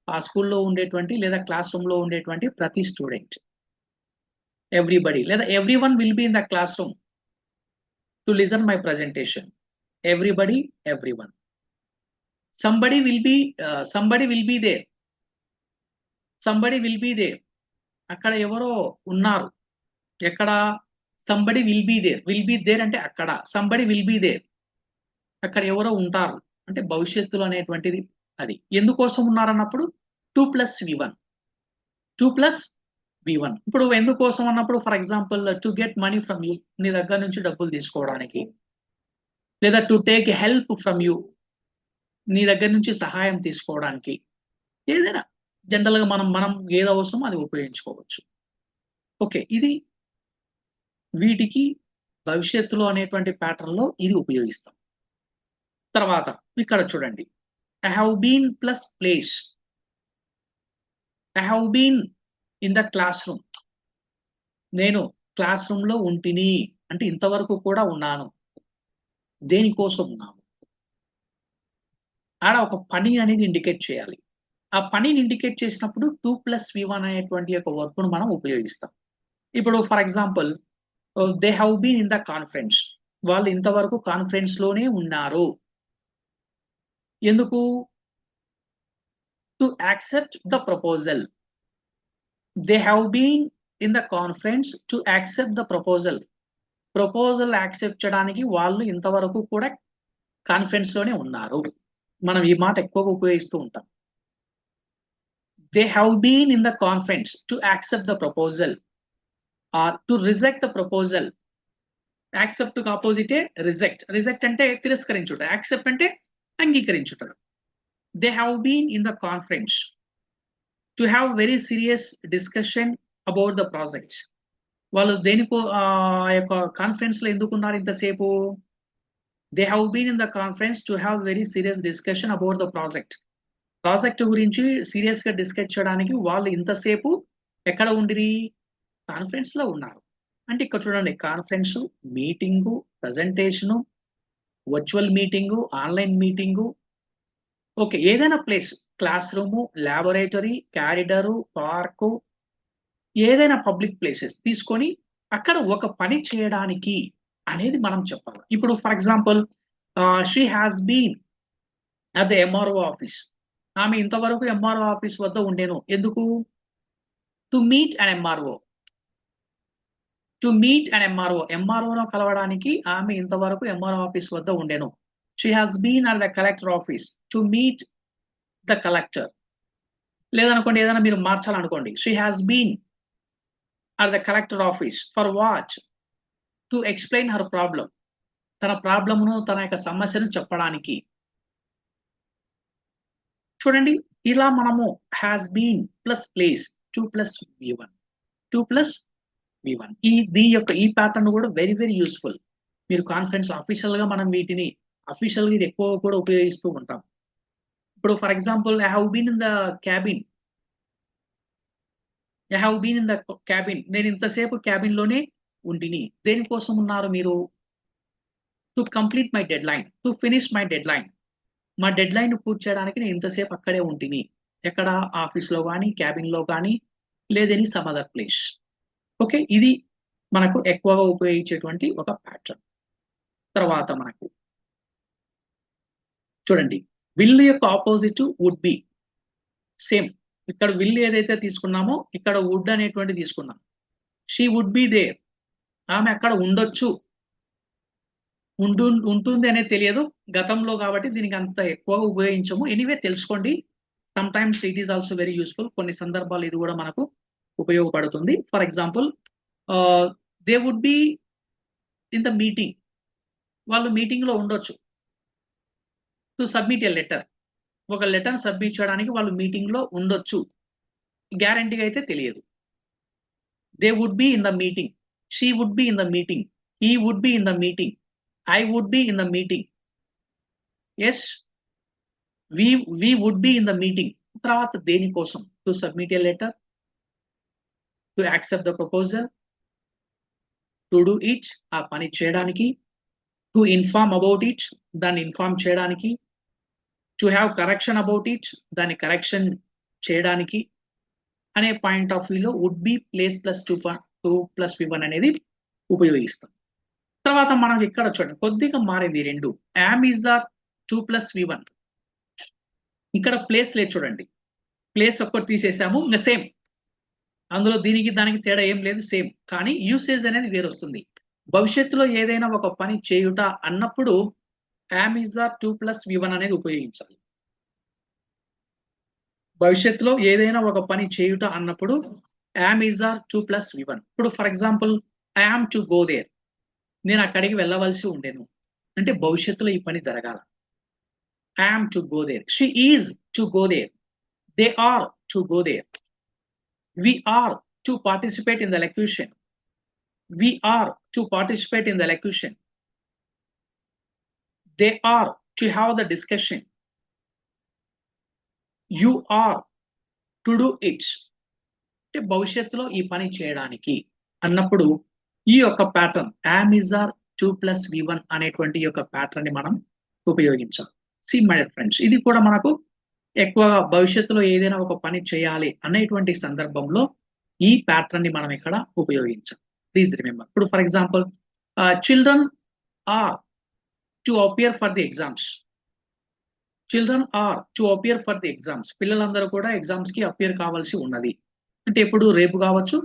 ఆ స్కూల్లో ఉండేటువంటి లేదా క్లాస్ రూమ్ లో ఉండేటువంటి ప్రతి స్టూడెంట్. ఎవ్రీబడి. లేదా every one will be in the classroom to listen my presentation. Everybody, every one. Somebody will be there. Somebody will be there. అక్కడ ఎవరో ఉన్నారు. ఎక్కడ? Somebody will be there. Will be there అంటే అక్కడ. Somebody will be there, అక్కడ ఎవరో ఉంటారు అంటే భవిష్యత్తులో అనేటువంటిది. అది ఎందుకోసం ఉన్నారన్నప్పుడు 2+V1. 2+V1. ఇప్పుడు ఎందుకోసం అన్నప్పుడు for example to get money from you, నీ దగ్గర నుంచి డబ్బులు తీసుకోవడానికి. లేదా to take help from you, నీ దగ్గర నుంచి సహాయం తీసుకోవడానికి. ఏదైనా జనరల్ గా మనం ఏది అవసరమో అది ఉపయోగించుకోవచ్చు. ఓకే, ఇది వీటికి భవిష్యత్తులో అనేటువంటి ప్యాటర్న్ లో ఇది ఉపయోగిస్తాం. తర్వాత ఇక్కడ చూడండి, I have been plus place. I have been in the classroom. నేను క్లాస్ రూమ్ లో ఉంటిని అంటే ఇంతవరకు కూడా ఉన్నాను. దేనికోసం ఉన్నాను? ఆడ ఒక పని అనేది ఇండికేట్ చేయాలి. ఆ పనిని ఇండికేట్ చేసినప్పుడు 2+V1 అనేటువంటి యొక్క వర్క్ ను మనం ఉపయోగిస్తాం. ఇప్పుడు for example they have been in the conference. వాళ్ళు ఇంతవరకు కాన్ఫరెన్స్ లోనే ఉన్నారు. ఎందుకు? To accept the proposal. They have been in the conference to accept the proposal. Proposal accept చేయడానికి వాళ్ళు ఇంతవరకు కూడా కాన్ఫరెన్స్ లోనే ఉన్నారు. మనం ఈ మాట ఎక్కువగా ఉపయోగిస్తూ ఉంటాం. They have been in the conference to accept the proposal or to reject the proposal. Accept కు ఆపోజిటే రిజెక్ట్. రిజెక్ట్ అంటే తిరస్కరించుట, యాక్సెప్ట్ అంటే అంగీకరించుట. They have been in the conference to have very serious discussion about the projects. వాళ్ళు దేనికో ఆ యొక్క కాన్ఫరెన్స్ లో ఎందుకు ఉన్నారు ఇంతసేపు? They have been in the conference to have very serious discussion about the project. Project గురించి సీరియస్ గా డిస్కస్ చేయడానికి వాళ్ళు ఇంతసేపు ఎక్కడ ఉండిరి? కాన్ఫరెన్స్ లో ఉన్నారు. అంటే ఇక్కడ చూడండి, conference, meeting, presentation, virtual meeting, online meeting, okay, ఏదైనా place, classroom, laboratory, corridor, park, ఏదైనా పబ్లిక్ ప్లేసెస్ తీసుకొని అక్కడ ఒక పని చేయడానికి అనేది మనం చెప్పాలి. ఇప్పుడు for example she has been at the MRO office. ఆమె ఇంతవరకు ఎంఆర్ఓ ఆఫీస్ వద్ద ఉండేను. ఎందుకు? To meet and MRO. To meet and MRO. ఎంఆర్ఓలో కలవడానికి ఆమె ఇంతవరకు ఎంఆర్ఓ ఆఫీస్ వద్ద ఉండేను. She has been at the collector office to meet the collector. లేదనుకోండి, ఏదైనా మీరు మార్చాలనుకోండి, she has been at the collector office for what? To explain her problem. తన ప్రాబ్లమ్ను, తన యొక్క సమస్యను చెప్పడానికి. చూడండి, ఇలా మనము has been plus place 2+V1. 2+V1. దీని యొక్క ఈ ప్యాటర్న్ కూడా వెరీ వెరీ యూస్ఫుల్. మీరు కాన్ఫరెన్స్ అఫీషియల్ గా మనం వీటిని అఫీషియల్ గా ఇది ఎక్కువ కూడా ఉపయోగిస్తూ ఉంటాం. ఇప్పుడు for example I have been in the cabin. I have been in the cabin. నేను ఇంతసేపు క్యాబిన్ లోనే ఉంటిని. దేనికోసం ఉన్నారు మీరు? To complete my deadline, to finish my deadline. మా డెడ్ లైన్ పూర్తి చేయడానికి నేను ఇంతసేపు అక్కడే ఉంటిని. ఎక్కడ ఆఫీస్లో కానీ క్యాబిన్లో కానీ లేదని సమ్ అదర్ ప్లేస్. ఓకే, ఇది మనకు ఎక్కువగా ఉపయోగించేటువంటి ఒక ప్యాటర్న్. తర్వాత మనకు చూడండి, విల్ యొక్క ఆపోజిట్ వుడ్ బి. సేమ్ ఇక్కడ విల్ ఏదైతే తీసుకున్నామో ఇక్కడ వుడ్ అనేటువంటి తీసుకున్నాం. షీ వుడ్ బి దేర్, ఆమె అక్కడ ఉండొచ్చు. ఉంటుంది అనేది తెలియదు గతంలో కాబట్టి దీనికి అంత ఎక్కువగా ఉపయోగించము. ఎనీవే తెలుసుకోండి, sometimes it is also very useful. కొన్ని సందర్భాలు ఇది కూడా మనకు ఉపయోగపడుతుంది. For example, they would be in the meeting, వాళ్ళు మీటింగ్ లో ఉండొచ్చు. టు సబ్మిట్ ఎ లెటర్, ఒక లెటర్ సబ్మిట్ చేయడానికి వాళ్ళు మీటింగ్ లో ఉండొచ్చు, గ్యారంటీగా అయితే తెలియదు. They would be in the meeting, she would be in the meeting, he would be in the meeting, I would be in the meeting, yes we would be in the meeting. తర్వాత దేనికోసం? To submit a letter, to accept the proposal, to do it, ఆ పని చేయడానికి, to inform about it, దాన్ని inform చేయడానికి, to have correction about it, దాన్ని correction చేయడానికి అనే పాయింట్ ఆఫ్ వ్యూలో would be place plus 2+V1 అనేది ఉపయోగిస్తాం. తర్వాత మనం ఇక్కడ చూడండి కొద్దిగా మారింది రెండు. Am is are 2+V1. ఇక్కడ ప్లేస్ లేదు చూడండి, ప్లేస్ ఒక్కటి తీసేసాము, ఇంకా సేమ్, అందులో దీనికి దానికి తేడా ఏం లేదు, సేమ్. కానీ యూసేజ్ అనేది వేరు వస్తుంది. భవిష్యత్తులో ఏదైనా ఒక పని చేయుట అన్నప్పుడు యామ్ ఈజ్ ఆర్ 2+V1 అనేది ఉపయోగించాలి. భవిష్యత్తులో ఏదైనా ఒక పని చేయుట అన్నప్పుడు యామ్ ఈజ్ ఆర్ 2+V1. ఇప్పుడు for example, I am to go there, నేను అక్కడికి వెళ్ళవలసి ఉండేను అంటే భవిష్యత్తులో ఈ పని జరగాల. I am to go there. She is to go there. They are to go there. We are to participate in the elocution. We are to participate in the elocution. They are to have the discussion. You are to do it. అంటే భవిష్యత్తులో ఈ పని చేయడానికి అన్నప్పుడు ఈ యొక్క pattern am is are 2+V1 అనేటువంటి యొక్క ప్యాటర్న్ ని మనం ఉపయోగించాలి. సి మై ఫ్రెండ్స్, ఇది కూడా మనకు ఎక్కువగా భవిష్యత్తులో ఏదైనా ఒక పని చేయాలి అనేటువంటి సందర్భంలో ఈ ప్యాటర్న్ ని మనం ఇక్కడ ఉపయోగించాలి. Please remember. ఇప్పుడు for example, children are to appear for the exams. Children are to appear for the exams, పిల్లలందరూ కూడా ఎగ్జామ్స్ కి అపియర్ కావాల్సి ఉన్నది. అంటే ఎప్పుడు? రేపు కావచ్చు,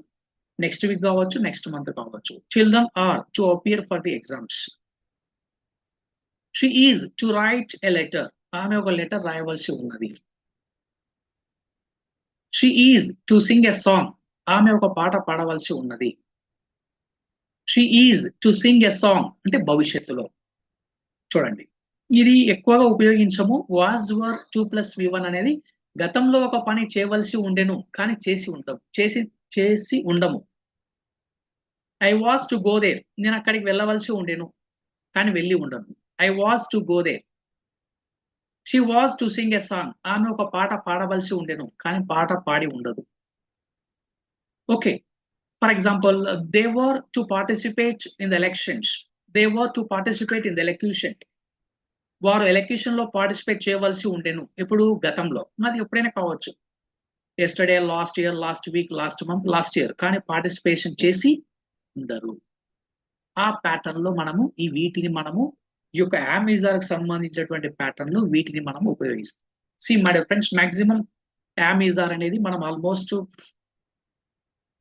నెక్స్ట్ వీక్ కావచ్చు, నెక్స్ట్ మంత్ కావచ్చు. Children are to appear for the exams. She is to write a letter, ఆమె ఒక లెటర్ రాయవలసి ఉన్నది. She is to sing a song, ఆమె ఒక పాట పాడవలసి ఉన్నది. She is to sing a song అంటే భవిష్యత్తులో. చూడండి, ఇది ఎక్కువగా ఉపయోగించము. వాజ్ వర్ 2+V1 అనేది గతంలో ఒక పని చేయవలసి ఉండెను కానీ చేసి ఉండము. I was to go there, నేను అక్కడికి వెళ్ళవలసి ఉండెను కానీ వెళ్ళి ఉండను. I was to go there. She was to sing a song, ఆమె ఒక పాట పాడవలసి ఉండెను కానీ పాట పాడి ఉండదు. Okay, for example, they were to participate in the elections. They were to participate in the elocution. వారు ఎలక్యూషన్ లో పార్టిసిపేట్ చేయవలసి ఉండెను. ఎప్పుడు? గతంలో. అది ఎప్పుడైనా కావచ్చు, yesterday, last year, last week, last month, last year, కానీ పార్టిసిపేషన్ చేసి ఉండరు. ఆ ప్యాటర్న్ లో మనము వీటిని మనము ఈ యొక్క యామిజార్ కి సంబంధించినటువంటి ప్యాటర్న్ లో వీటిని మనం ఉపయోగిస్తాం. See my dear friends, maximum am is are అనేది మనం ఆల్మోస్ట్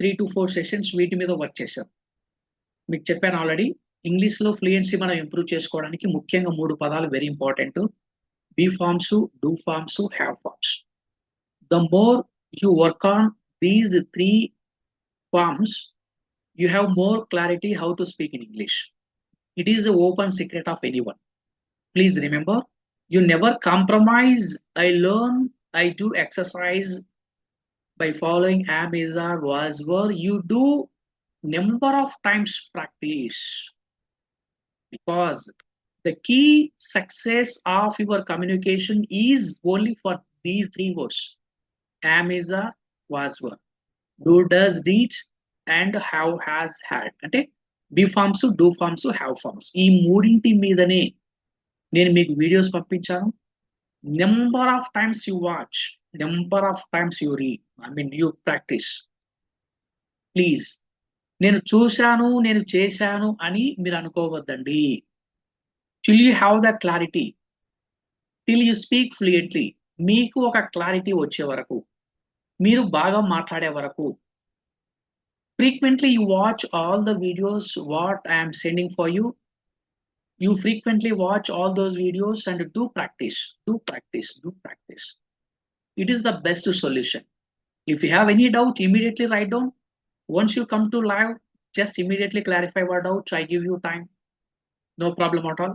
3 to 4 సెషన్స్ వీటి మీద వర్క్ చేశాం. మీకు చెప్పాను ఆల్రెడీ, ఇంగ్లీష్ లో ఫ్లూయెన్సీ మనం ఇంప్రూవ్ చేసుకోవడానికి ముఖ్యంగా 3 పదాలు very important. Be forms, do forms, have forms. The more you work on these 3 forms, you have more clarity how to speak in English. It is an open secret of anyone. Please remember, you never compromise. I learn, I do exercise by following am, is, are, was, were. You do number of times practice, because the key success of your communication is only for these 3 words: am, is, are, was, were, do, does, did, and have, has, had. అంటే be forms, do forms, have forms. ఈ మూడింటి మీదనే నేను మీకు videos పంపించాను. Number of times you watch, number of times you read, you practice. Please నేను చూశాను నేను చేశాను అని మీరు అనుకోవద్దండి. till you have the clarity, till you speak fluently, మీకు ఒక క్లారిటీ వచ్చే వరకు, మీరు బాగా మాట్లాడే వరకు. frequently you watch all the videos what I am sending for you. You frequently watch all those videos and do practice, do practice, do practice. It is the best solution. If you have any doubt, immediately write down. Once you come to live, just immediately clarify what doubts. I give you time. No problem at all.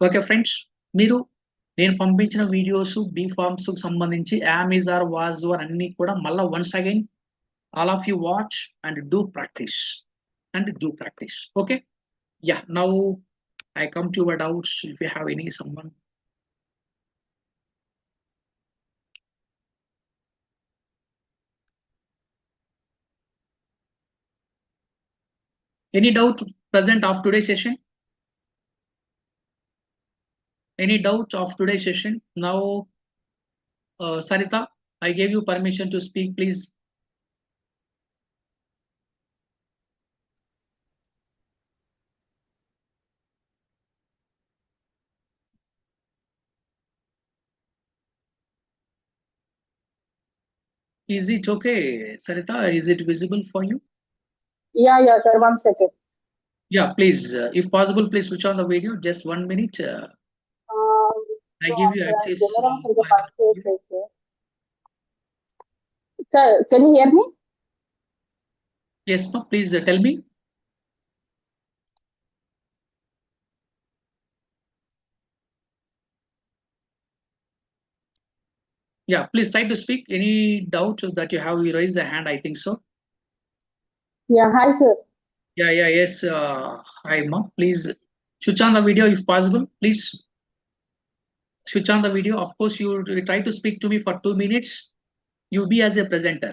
Okay, friends. మీరు నేను పంపించిన videos be forms కు సంబంధించి is or was or అన్ని కూడా మళ్ళా once again all of you watch and do practice. Okay. Yeah. Now I come to your doubts. If you have any someone. Any doubt present of today's session? Any doubts of today's session? Now, Sarita, I gave you permission to speak, please. Is it okay, Sarita? Is it visible for you? Yeah, sir. 1 second. Yeah, please. If possible, please switch on the video. Just 1 minute. I give you access. Sir, can you hear me? Yes, ma'am. Please tell me. Yeah, please try to speak. Any doubt that you have, you raise the hand. I think so. Yeah, hi, sir. Yeah, yes. Hi, ma'am. Please switch on the video if possible. Please switch on the video. Of course, you try to speak to me for 2 minutes. You be as a presenter.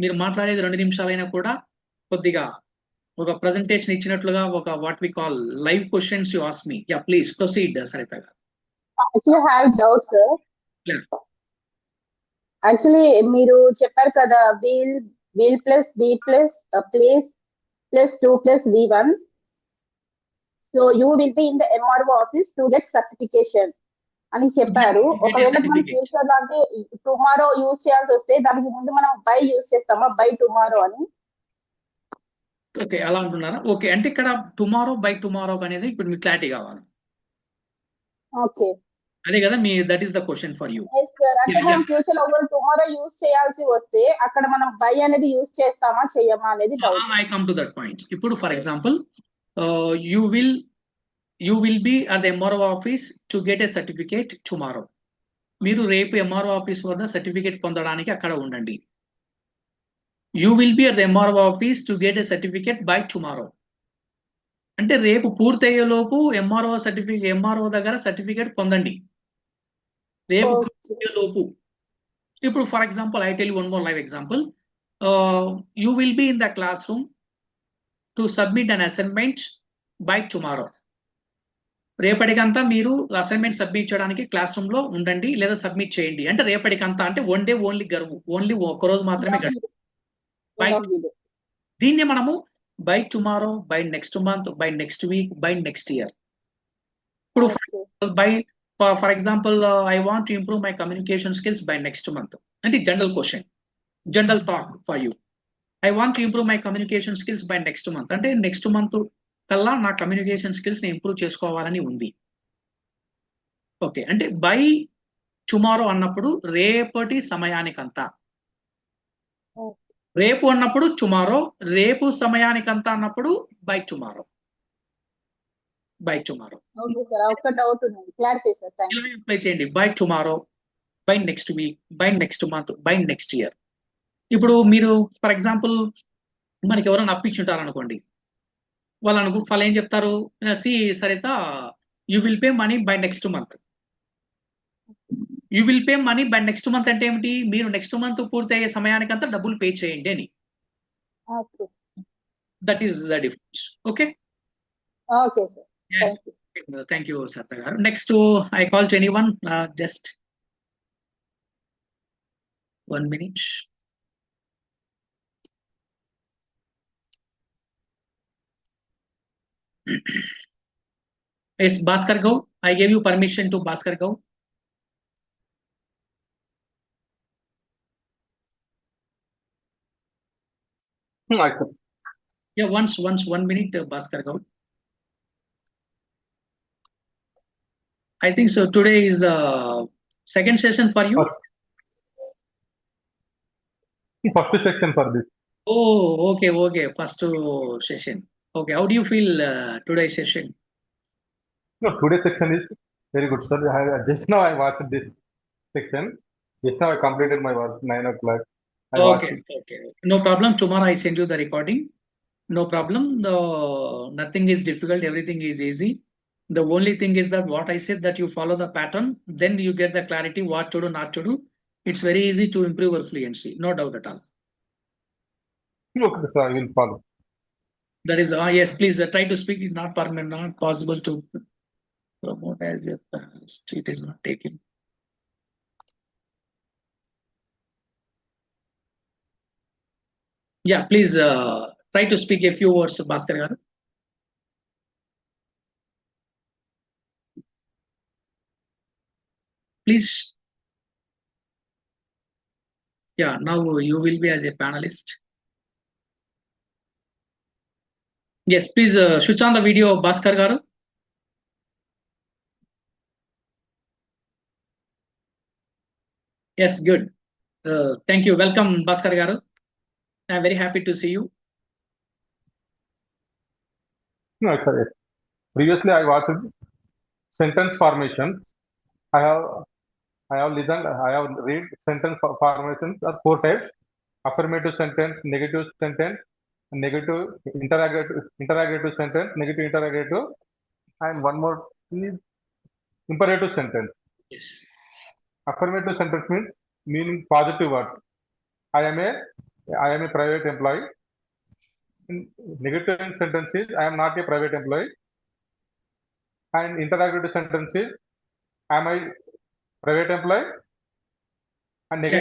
మీరు మాట్లాడేది 2 నిమిషాలైనా కూడా కొద్దిగా ఒక presentation ఇచ్చినట్లుగా ఒక what we call live questions you ask me. Yeah please proceed Saritha garu. Actually, I have doubts, sir. Yeah. Actually, మీరు చెప్పారు కదా will plus b plus place plus 2 plus v1. So you will be in the MRO office to get certification అని చెప్పారు. ఒకవేళ మనం future లో అంటే tomorrow use చేయాల్సి వస్తే దానికి ముందు మనం బై యూజ్ చేస్తామా, బై టుమారో అని? ఓకే, అలా అంటున్నారా? ఓకే, అంటే ఇక్కడ టుమారో బై టుమారో అనేది ఇప్పుడు మీకు క్లారిటీ కావాలి. ఓకే, అదే కదా me that is the question for you. అంటే మనం ఫ్యూచర్ లో టుమారో యూజ్ చేయాల్సి వస్తే అక్కడ మనం బై అనేది యూజ్ చేస్తామా చేయమా అనేది doubt. I come to that point. ఇప్పుడు for example you will be at the MRO office to get a certificate tomorrow. మీరు రేపు MRO ఆఫీస్ వద్ద సర్టిఫికేట్ పొందడానికి అక్కడ ఉండండి. You will be at the MRO office to get a certificate by tomorrow. అంటే రేపు పూర్తయ్యే లోపు MRO దగ్గర సర్టిఫికేట్ పొందండి. రేపు పూర్తయ్యే లోపు. ఇప్పుడు for example I tell you one more live example. You will be in the classroom to submit an assignment by tomorrow. రేపటికంతా మీరు అసైన్మెంట్ సబ్మిట్ చేయడానికి క్లాస్ రూమ్ లో ఉండండి లేదా సబ్మిట్ చేయండి. అంటే రేపటికంతా అంటే వన్ డే ఓన్లీ గడువు, ఓన్లీ ఒక రోజు మాత్రమే గడువు. దీన్ని మనము by tomorrow, by next month, by next week, by next year. ఇప్పుడు for example I want to improve my communication skills by next month అంటే general question, general talk for you. I want to improve my communication skills by next month అంటే next month కల్లా నా communication skills ని improve చేసుకోవాలని ఉంది. Okay, అంటే by tomorrow అన్నప్పుడు రేపటి సమయానికంతా, రేపు అన్నప్పుడు టుమారో, రేపు సమయానికంతా అన్నప్పుడు బై టుమారో. అప్లై చేయండి. By tomorrow, by next week, by next month, by next year. ఇప్పుడు మీరు ఫర్ ఎగ్జాంపుల్ మనకి ఎవరైనా అప్పించుంటారు అనుకోండి, వాళ్ళు ఏం చెప్తారు, see Saritha you will pay money by next month. You will pay money by next month అంటే ఏమిటి, మీరు నెక్స్ట్ మంత్ పూర్తయ్యే సమయానికంతా డబ్బులు పే చేయండి అని. That is the difference. Okay, thank you Saritha గారు. Next I call to anyone, just 1 minute. Yes, Bhaskar Gau. I gave you permission to Bhaskar Gau. Accept. Yeah, once 1 minute, Bhaskar Gau. I think so. Today is the second session for you. First section for this. Oh, okay, okay. First session. Okay, how do you feel today's session? No, today's section is very good, sir. Just now I watched this section. Just now I completed my work 9 o'clock. I watched Okay, it. okay. No problem. Tomorrow I send you the recording. No problem. Nothing is difficult. Everything is easy. The only thing is that what I said, that you follow the pattern, then you get the clarity what to do, not to do. It's very easy to improve your fluency. No doubt at all. Okay, sir, I will follow. That is, yes, please try to speak. It's not permanent, not possible to promote as if it is not taken. Yeah, please try to speak a few words, Bhaskar garu. Please. Yeah, now you will be as a panelist. Yes, please switch on the video, Bhaskar garu. Yes, good. Thank you. Welcome, Bhaskar garu. I'm very happy to see you. No, sir. Yes. Previously I watched sentence formation. I have I have listened. I have read sentence formations are 4 types: affirmative sentence, negative sentence, negative interrogative sentence, negative interrogative, and one more is imperative sentence. Yes. Affirmative sentence means meaning positive words. I am a I am a private employee. In negative sentence is I am not a private employee. And interrogative sentence is am I private employee? And Yeah.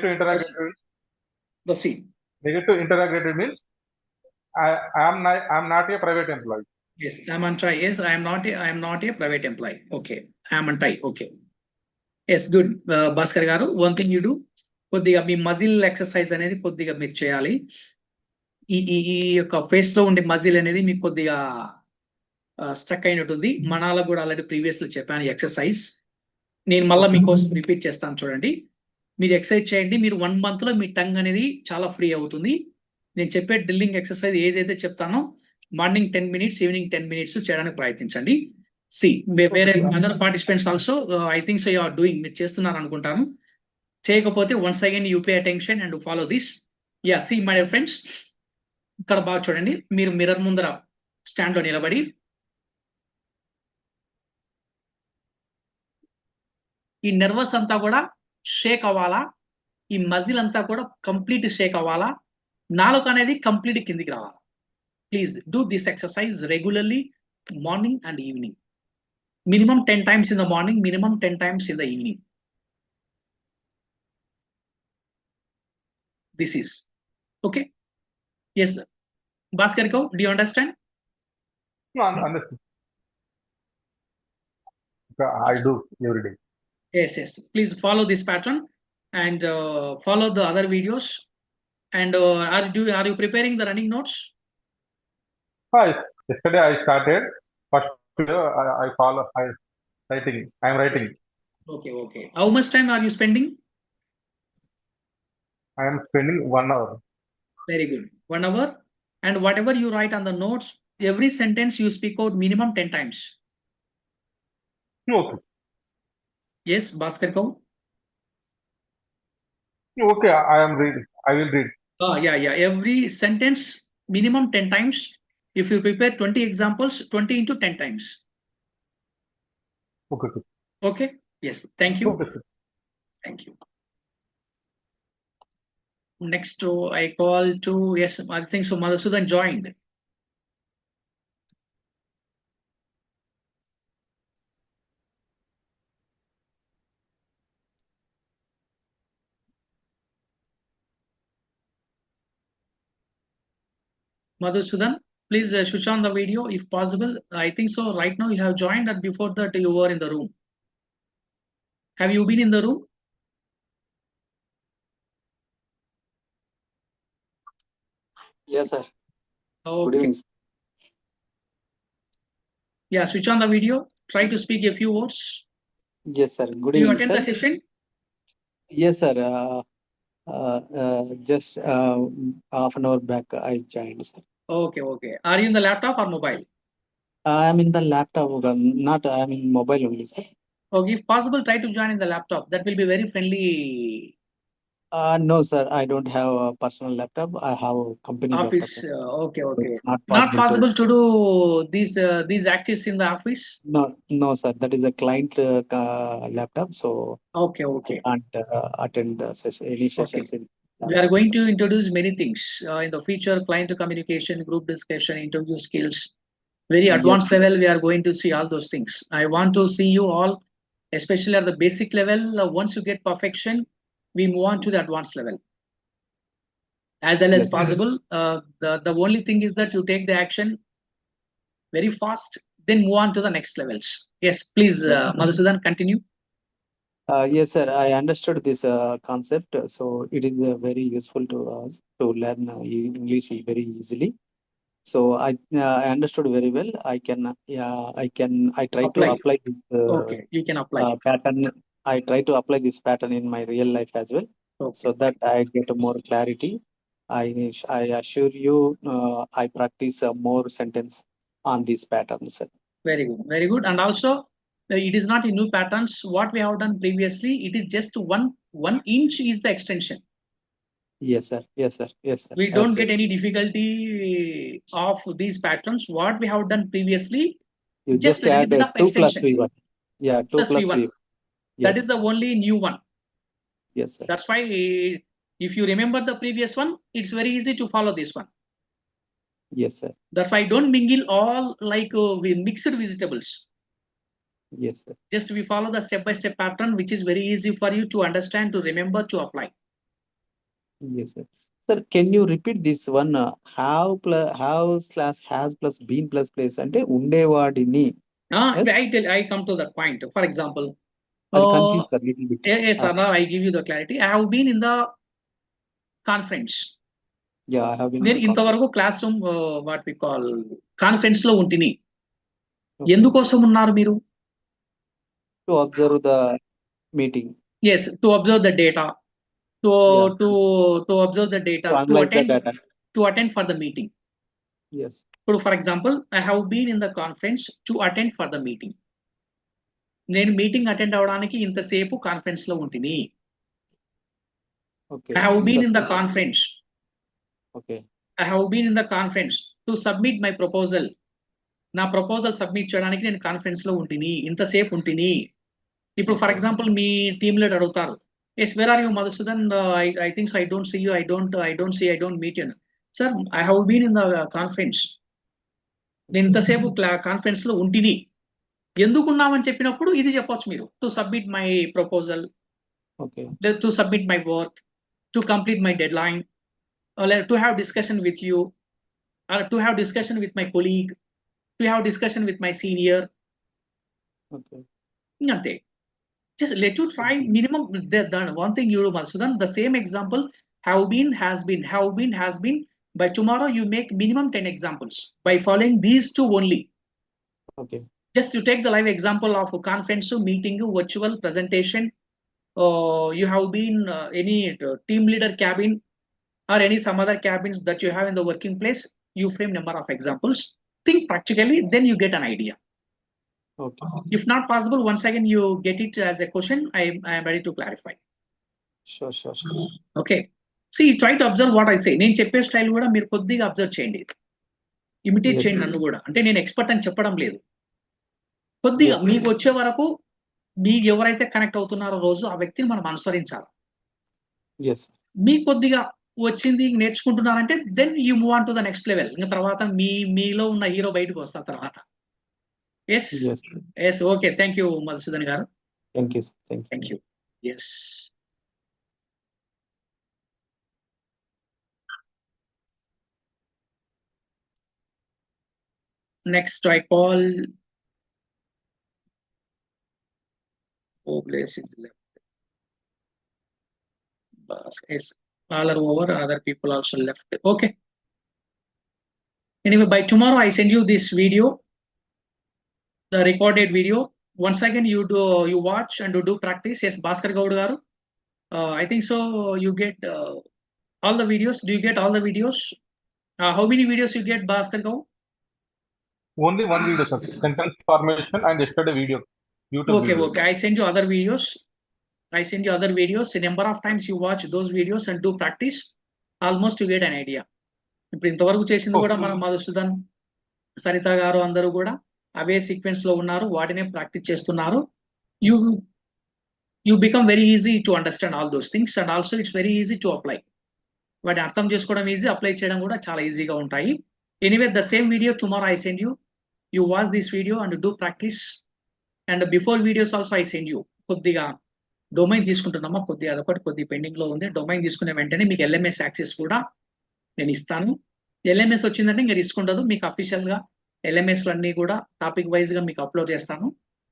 Proceed. negative interrogative means I am not a private employee. Yes, I'm on try. Yes, I am not. I am not a private employee. Okay, I am on try. Okay. Yes, good. Bhaskar garu. One thing you do, కొద్దిగా మీ muscle exercise అనేది కొద్దిగా మీరు చేయాలి. ఈ యొక్క face లో ఉండే muscle అనేది మీకు కొద్దిగా స్ట్రక్ అయినట్టుంది. మనాలకు కూడా ఆల్రెడీ ప్రీవియస్ లో చెప్పాను ఎక్సర్సైజ్. నేను మళ్ళీ మీకోసం రిపీట్ చేస్తాను చూడండి. మీరు ఎక్సర్సైజ్ చేయండి. మీరు 1 month లో మీ టంగ్ అనేది చాలా ఫ్రీ అవుతుంది. నేను చెప్పే డ్రిల్లింగ్ ఎక్సర్సైజ్ ఏదైతే చెప్తానో మార్నింగ్ 10 minutes, ఈవినింగ్ 10 minutes చేయడానికి ప్రయత్నించండి. సి వేరే other participants also I think so you are doing, మీరు చేస్తున్నారు అనుకుంటాను. చేయకపోతే once again you pay attention and follow this. Yeah, see my dear friends, ఇక్కడ బాగా చూడండి. మీరు మిర్రర్ ముందర స్టాండ్ లో నిలబడి ఈ నర్వస్ అంతా కూడా షేక్ అవ్వాలా, ఈ మజిల్ అంతా కూడా కంప్లీట్ షేక్ అవ్వాలా, నాలుక అనేది కంప్లీట్ కిందికి రావాలా. Please do this exercise regularly morning and evening. Minimum 10 times in the morning, minimum 10 times in the evening. This is okay. Yes, Bhaskar Gau, do you understand? No, understand. I do every day. Yes, yes. Please follow this pattern and follow the other videos. And are you preparing the running notes? Yesterday I started. First I follow. I am writing. Okay, okay. How much time are you spending? I am spending 1 hour. Very good. 1 hour. And whatever you write on the notes, every sentence you speak out minimum 10 times. Okay. Yes, Bhaskar Gau. Okay, I am reading. I will read. Yeah. Every sentence minimum 10 times. If you prepare 20 examples, 20 into 10 times. Okay. Okay. Yes. Thank you. Okay, sir. Thank you. Next, I call to, yes, I think so. Madhusudan joined. Madhusudan, please switch on the video if possible. I think so. Right now you have joined, and before that you were in the room. Have you been in the room? Yes, sir. Good Okay. evening. Sir. Yeah, switch on the video. Try to speak a few words. Yes, sir. Good Do you evening, attend sir. the session? Yes, sir. Just half an hour back, I joined, sir. Okay. Are you in the laptop or mobile? I am in the laptop, not I am in mobile only, sir. Okay, if possible, try to join in the laptop. That will be very friendly. No, sir. I don't have a personal laptop. I have a company Office. laptop. Okay. It's not Not possible possible to do these activities in the office. No, sir. That is a client laptop, so Okay. I can't attend any sessions in. We are going to introduce many things in the future: client communication, group discussion, interview skills. Very Yes, advanced sir. level. We are going to see all those things. I want to see you all, especially at the basic level. Once you get perfection, we move on to the advanced level as well as Yes, sir. possible. The only thing is that you take the action very fast, then move on to the next levels. Yes, please, Madhusudan, continue. Yes, sir. I understood this concept. So it is very useful to us to learn English very easily. So I understood very well. I try to Apply. apply this Okay, you can apply. pattern. I try to apply this pattern in my real life as well, Okay. so that I get more clarity. I assure you, I practice more sentence on this pattern, sir. Very good. And also, it is not a new patterns. What we have done previously, it is just one inch is the extension. Yes, sir. Yes, sir. Yes, sir. We don't Absolutely. get any difficulty of these patterns. What we have done previously, You just just a little add bit of 2 plus extension. V1. Yeah, 2 Plus plus V1. V1. That is Yes. the only new one. Yes, sir. That's why if you remember the previous one, it's very easy to follow this one. Yes, sir. That's why don't mingle all like we mixed vegetables. Yes, sir. Just we follow the step-by-step pattern, which is very easy for you to understand, to remember, to apply. Yes, sir. Sir, can you repeat this one? Have/has plus been plus place అంటే ఉండేవాడిని. Yes. I come to that point. For example, అది confused a little bit. yes, Arnav, I give you the clarity. I have been in the conference. Yeah, I have been in నేను the ఇంతవరకు classroom what we call conference లో ఉంటిని. Okay. ఎందుకోసం ఉన్నారు మీరు? To observe the meeting. Yes, to observe the data, Yeah. to observe the data, To analyze the data. to attend for the meeting. Yes. ఇప్పుడు for example I have been in the conference to attend for the meeting. నేను meeting attend అవడానికి ఇంతసేపు conference లో ఉంటిని. Okay. I have been in the conference. Okay. I have been in the conference to submit my proposal. నా proposal submit చేయడానికి నేను conference లో ఉంటిని, ఇంతసేపు ఉంటిని. ఇప్పుడు ఫర్ ఎగ్జాంపుల్ మీ టీమ్ లీడర్ అడుగుతారు, yes where are you Madhusudan, I thinks I don't see you, I don't meet you. Sir I have been in the conference. నేను ఇంతసేపు కాన్ఫరెన్స్ లో ఉంటిని. ఎందుకున్నామని చెప్పినప్పుడు ఇది చెప్పొచ్చు మీరు, to submit my proposal, Okay. To submit my work, to complete my deadline, to have discussion with you, to have discussion with my colleague, to have discussion with my senior. Okay. అంతే. Just let you try minimum. The one thing you do, Madhusudan, the same example, have been, has been. By tomorrow, you make minimum 10 examples by following these two only. Okay. Just you take the live example of a conference, meeting, virtual presentation. You have been any team leader cabin or any some other cabins that you have in the working place. You frame number of examples. Think practically, then you get an idea. Okay. If not possible, once again you get it as a question. I am ready to clarify. Sure. Okay, see try to observe what I say. నేను చెప్పే style కూడా మీరు కొద్దిగా observe చేయండి, imitate Yes, చేయండి sir. నన్ను కూడా. అంటే నేను ఎక్స్పర్ట్ అని చెప్పడం లేదు, కొద్దిగా Yes, sir. మీకు వచ్చే వరకు మీకు ఎవరైతే కనెక్ట్ అవుతున్నారో రోజు ఆ వ్యక్తిని మనం అనుసరించాలి. Yes. మీకు కొద్దిగా వచ్చింది నేర్చుకుంటున్నారంటే then you move on to the next level. ఇంకా తర్వాత మీలో ఉన్న హీరో బయటకు వస్తారు తర్వాత. Yes Yes. Yes okay, thank you Madhusudan గారు. Thank you, sir. Thank you. Yes. Next, I call Oblace is left. Yes, all are over. Other people also left. Okay. Anyway, by tomorrow I send you this video, the recorded video. Once again, you watch and do practice. Yes, Bhaskar Gaud garu. I think so. You get all the videos. Do you get all the videos? How many videos you get, Bhaskar Gaud? Only one video, sir. Sentence formation and yesterday video. YouTube Okay, video. okay. I send you other videos. I send you other videos. A number of times you watch those videos and do practice. Almost you get an idea. ఇప్పుడు ఇంతవరకు చేసింది కూడా మన మధుసూదన్, సరిత గారు అందరూ కూడా అవే sequence లో ఉన్నారు. వాటినే ప్రాక్టీస్ చేస్తున్నారు. You you become very easy to understand all those things and also it's very easy to apply. వాటిని అర్థం చేసుకోవడం ఈజీ, అప్లై చేయడం కూడా చాలా ఈజీగా ఉంటాయి. Anyway the same video tomorrow I send you. You watch this video and do practice. And before videos also I send you. కొద్దిగా domain తీసుకుంటున్నామా, కొద్దిగా అదొకటి కొద్ది పెండింగ్ లో ఉంది. డొమైన్ తీసుకునే వెంటనే మీకు ఎల్ఎంఎస్ యాక్సెస్ కూడా నేను ఇస్తాను. ఎల్ఎంఎస్ వచ్చిందంటే ఇంకా రిస్క్ ఉండదు. మీకు అఫీషియల్ గా ఎల్ఎంఎస్ అన్ని కూడా టాపిక్ వైజ్ గా మీకు అప్లోడ్ చేస్తాను.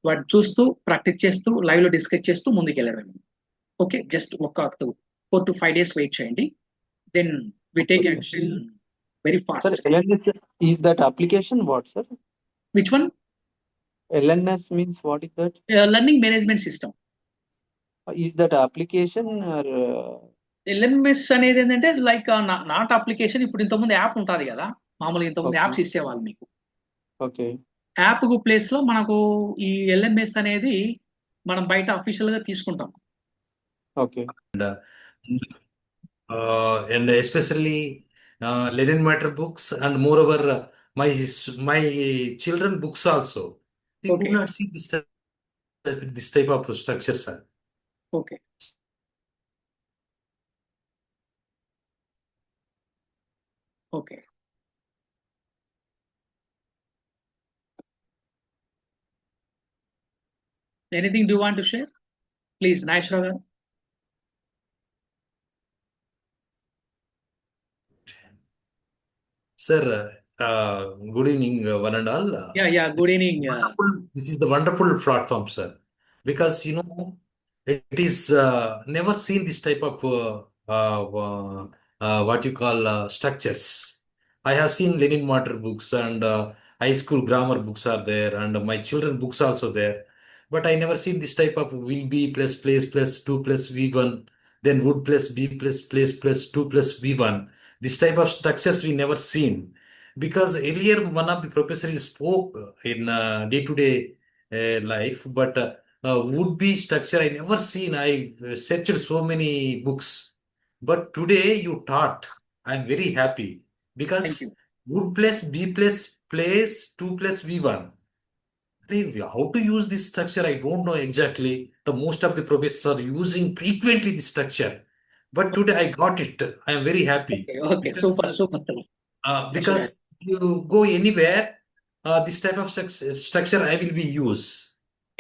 వాటి చూస్తూ ప్రాక్టీస్ చేస్తూ లైవ్ లో డిస్కస్ చేస్తూ ముందుకు వెళ్ళడం. ఓకే, జస్ట్ ఒక 4 to 5 days వెయిట్ చేయండి. Then we take action very Sir, fast. LNS is that application? What, sir? Which one? LNS means what is that? Learning management system. Is that application or LMS అనేది ఏంటంటే like not application. ఇప్పుడు ఇంతకుముందు app ఉంటుంది కదా, మామూలుగా ఇంతకుముందు Okay. Apps ఇచ్చేవాళ్ళు మీకు. okay? యాప్ కు ప్లేస్ లో మనకు ఈ ఎల్ఎంఎస్ అనేది మనం బయట అఫీషియల్ గా తీసుకుంటాం. Okay. And especially Lenin matter books, and moreover my children books also. We Okay. could not see this type of structure, sir. Okay, okay. Anything do want to share? Please Nageswara Rao garu. Sir, good evening, one and all. Yeah good evening. This is the wonderful platform, sir, because it is never seen this type of what you call structures. I have seen Lenin Matter books and high school grammar books are there, and my children books also there. But I never seen this type of will be plus place plus 2 plus v1, then would plus b plus place plus 2 plus v1. This type of structures we never seen, because earlier one of the professors spoke in day-to-day life, but would be structure I never seen. I searched so many books, but today you taught. I'm very happy, because thank you. would plus b plus place 2 plus v1. How to use this structure, I don't know exactly. The most of the professors are using frequently this structure, but today I got it. I am very happy, okay, because super super. because you go anywhere, this type of structure I will be use,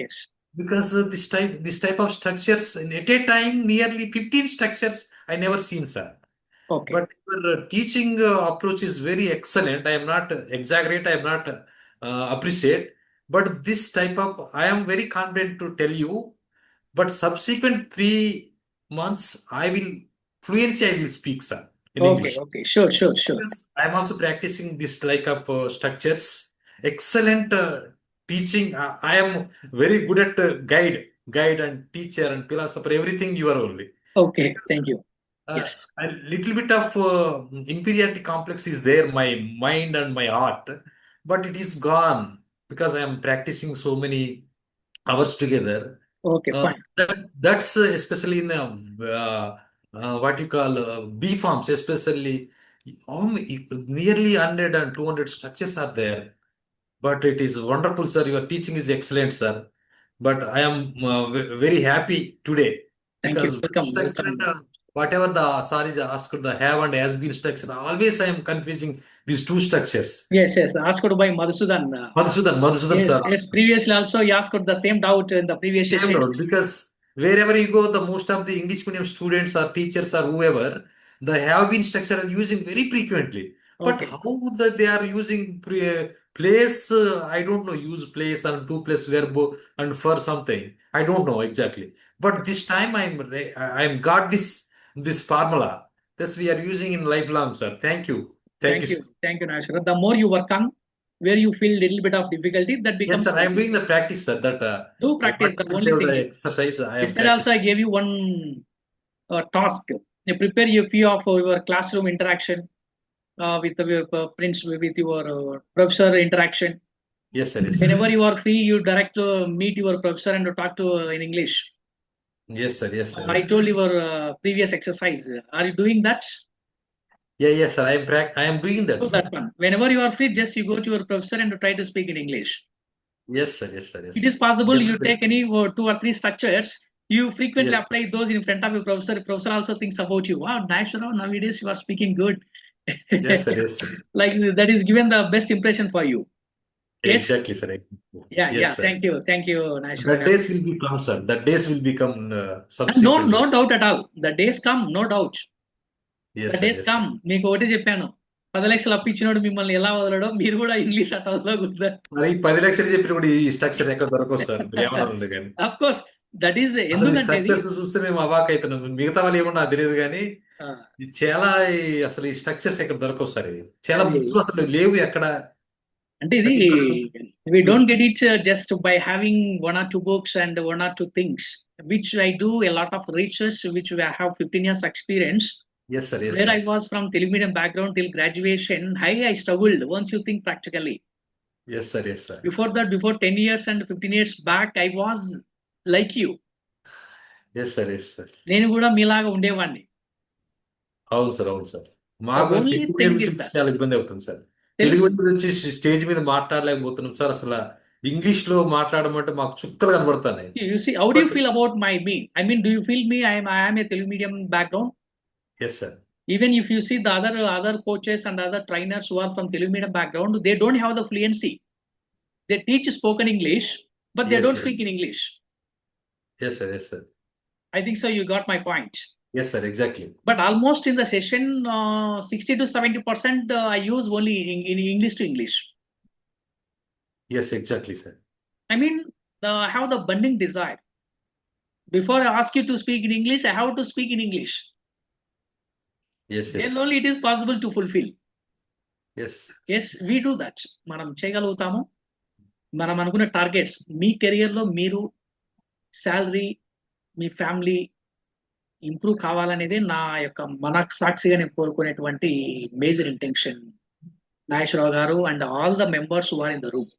yes, because this type of structures at a time nearly 15 structures I never seen, sir. Okay. But your teaching approach is very excellent. I am not exaggerate. I am not appreciate. But this type of, I am very confident to tell you. But subsequent 3 months, I will fluency. I will speak, sir, in okay, English. Okay. Sure sure sure. Because I am also practicing this like of structures. Excellent teaching. I am very good at guide and teacher and philosopher. Everything you are only. Okay, Because thank you. Yes. a little bit of inferiority complex is there, my mind and my heart, but it is gone because I am practicing so many hours together. Okay, fine. That's especially in what you call B forms, especially nearly 100 and 200 structures are there. But it is wonderful, sir. Your teaching is excellent, sir. But I am very happy today, thank you. because welcome, structure welcome. and whatever the Sarij asked, the have and has been structure, always I am confusing these two structures. Yes, yes. Asked by Madhusudan. Madhusudan, Yes, sir. yes. Previously also he asked the same doubt in the previous Same session. road, because wherever you go, the most of the English medium students or teachers or whoever, the have been structure are using very frequently. But Okay. how they are using Place, I don't know, use place and to plus verb and for something. I don't know exactly. But this time I'm got this formula. This we are using in lifelong, sir. Thank you. Thank you, sir. Thank you, Nashra. The more you work on where you feel little bit of difficulty, that Yes, becomes sir. I am doing the practice, sir. That do practice. The only the thing is, exercise I am yesterday also I gave you one task. You prepare a few of your classroom interaction with the prince, with your professor interaction. Yes, sir. Yes, sir. Whenever you are free, you direct to meet your professor and to talk to in English. Yes, sir. Yes, sir. I Yes, sir. told your previous exercise. Are you doing that? Yeah, yes, sir. I am doing that, Do sir. that one. Whenever you are free, just you go to your professor and try to speak in English. Yes, sir. Yes, sir. Yes, It sir. is possible you Definitely. take any 2 or 3 structures, you frequently Yes. apply those in front of your professor. Professor also thinks about you. Wow, Nashra, nowadays you are speaking good. Yes, sir. Yes, sir. Like that is given the best impression for you. Yes. Exactly, sir. Yeah, Yes, sir. Thank you, Nashra. The days will become, sir. The days will become No, subsequent no days. doubt at all. The days come, no doubt. Yes, The sir. days Yes, sir. come. మీకు ఒకటి చెప్పాను 10 లక్షలు అప్పు ఇచ్చినోడు మిమ్మల్ని ఎలా వదలడో మీరు కూడా English అట్లా వదలకూడదు. మరి 10 లక్షలు చెప్పిన కూడా ఈ స్ట్రక్చర్స్ ఎక్కడ దొరకవు సార్. మీరు ఏమన్నారు కానీ అఫ్ కోర్స్ దట్ ఈస్ అసలు ఈ ఎందుకంటే ఇది స్ట్రక్చర్స్ చూస్తే మేము అవాక్ అవుతున్నాం. మిగతా వాళ్ళు ఏమన్నా నాకు తెలియదు కానీ ఇది చాలా అసలు ఈ స్ట్రక్చర్స్ ఎక్కడ దొరకవు సార్. ఇది చాలా అది బుక్స్ అసలు లేవు ఎక్కడ. అంటే ఇది అది we don't get it just by having 1 or 2 books and 1 or 2 things, which I do a lot of research, which I have 15 years experience. Yes sir. Yes Where sir. I was from Telugu medium background till graduation, I struggled once you think practically. Yes sir. Yes sir. Before that, before 10 years and 15 years back, I was like you. Yes sir. Yes sir. నేను కూడా మీలాగా ఉండేవాడిని. అవును sir. అవును sir. మాకు only Telugu thing medium is నుంచి that చాలా ఇబ్బంది అవుతుంది సార్. తెలుగు మీడియం నుంచి స్టేజ్ మీద మాట్లాడలేకపోతున్నాం సార్. అసలు ఇంగ్లీష్ లో మాట్లాడమంటే మాకు చుక్కలు కనబడుతున్నాయి. you see, how do you but feel about me? I mean, do you feel me? I am a Telugu medium background. Yes sir. Even if you see the other coaches and other trainers who are from Telugu medium background, they don't have the fluency. They teach spoken English, but they Yes, don't sir. speak in English. Yes sir. Yes sir. I think so. You got my point. Yes sir. Exactly. But almost in the session, 60 to 70% I use only in English to English. Yes exactly sir. I mean, I have the burning desire. Before I ask you to speak in English, I have to speak in English. Yes. Then only it is possible to fulfill. Yes. Yes, we do that. మనం చేయగలుగుతాము. మనం అనుకున్న targets మీ కెరియర్లో మీరు salary మీ family improve కావాలనేదే నా యొక్క మనసాక్షిగా నేను కోరుకునేటువంటి major intention Nageswara Rao garu and all the members who are in the room.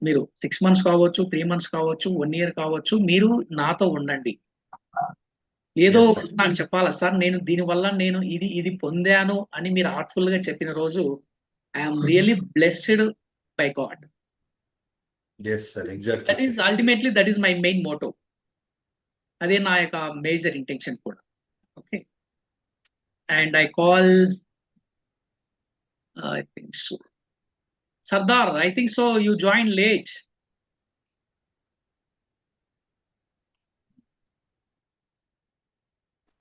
మీరు 6 months కావచ్చు, 3 months కావచ్చు, 1 year కావచ్చు, మీరు నాతో ఉండండి. ఏదో Yes, sir. నాకు చెప్పాలా సార్, నేను దీనివల్ల నేను ఇది పొందాను అని మీరు హార్ట్ఫుల్ గా చెప్పిన రోజు I'm really blessed by God. Yes sir. Exactly that is ultimately that is my main motto. అదే నా యొక్క మేజర్ ఇంటెన్షన్ కూడా. Okay, and I call I think so Sardar, I think so you join late.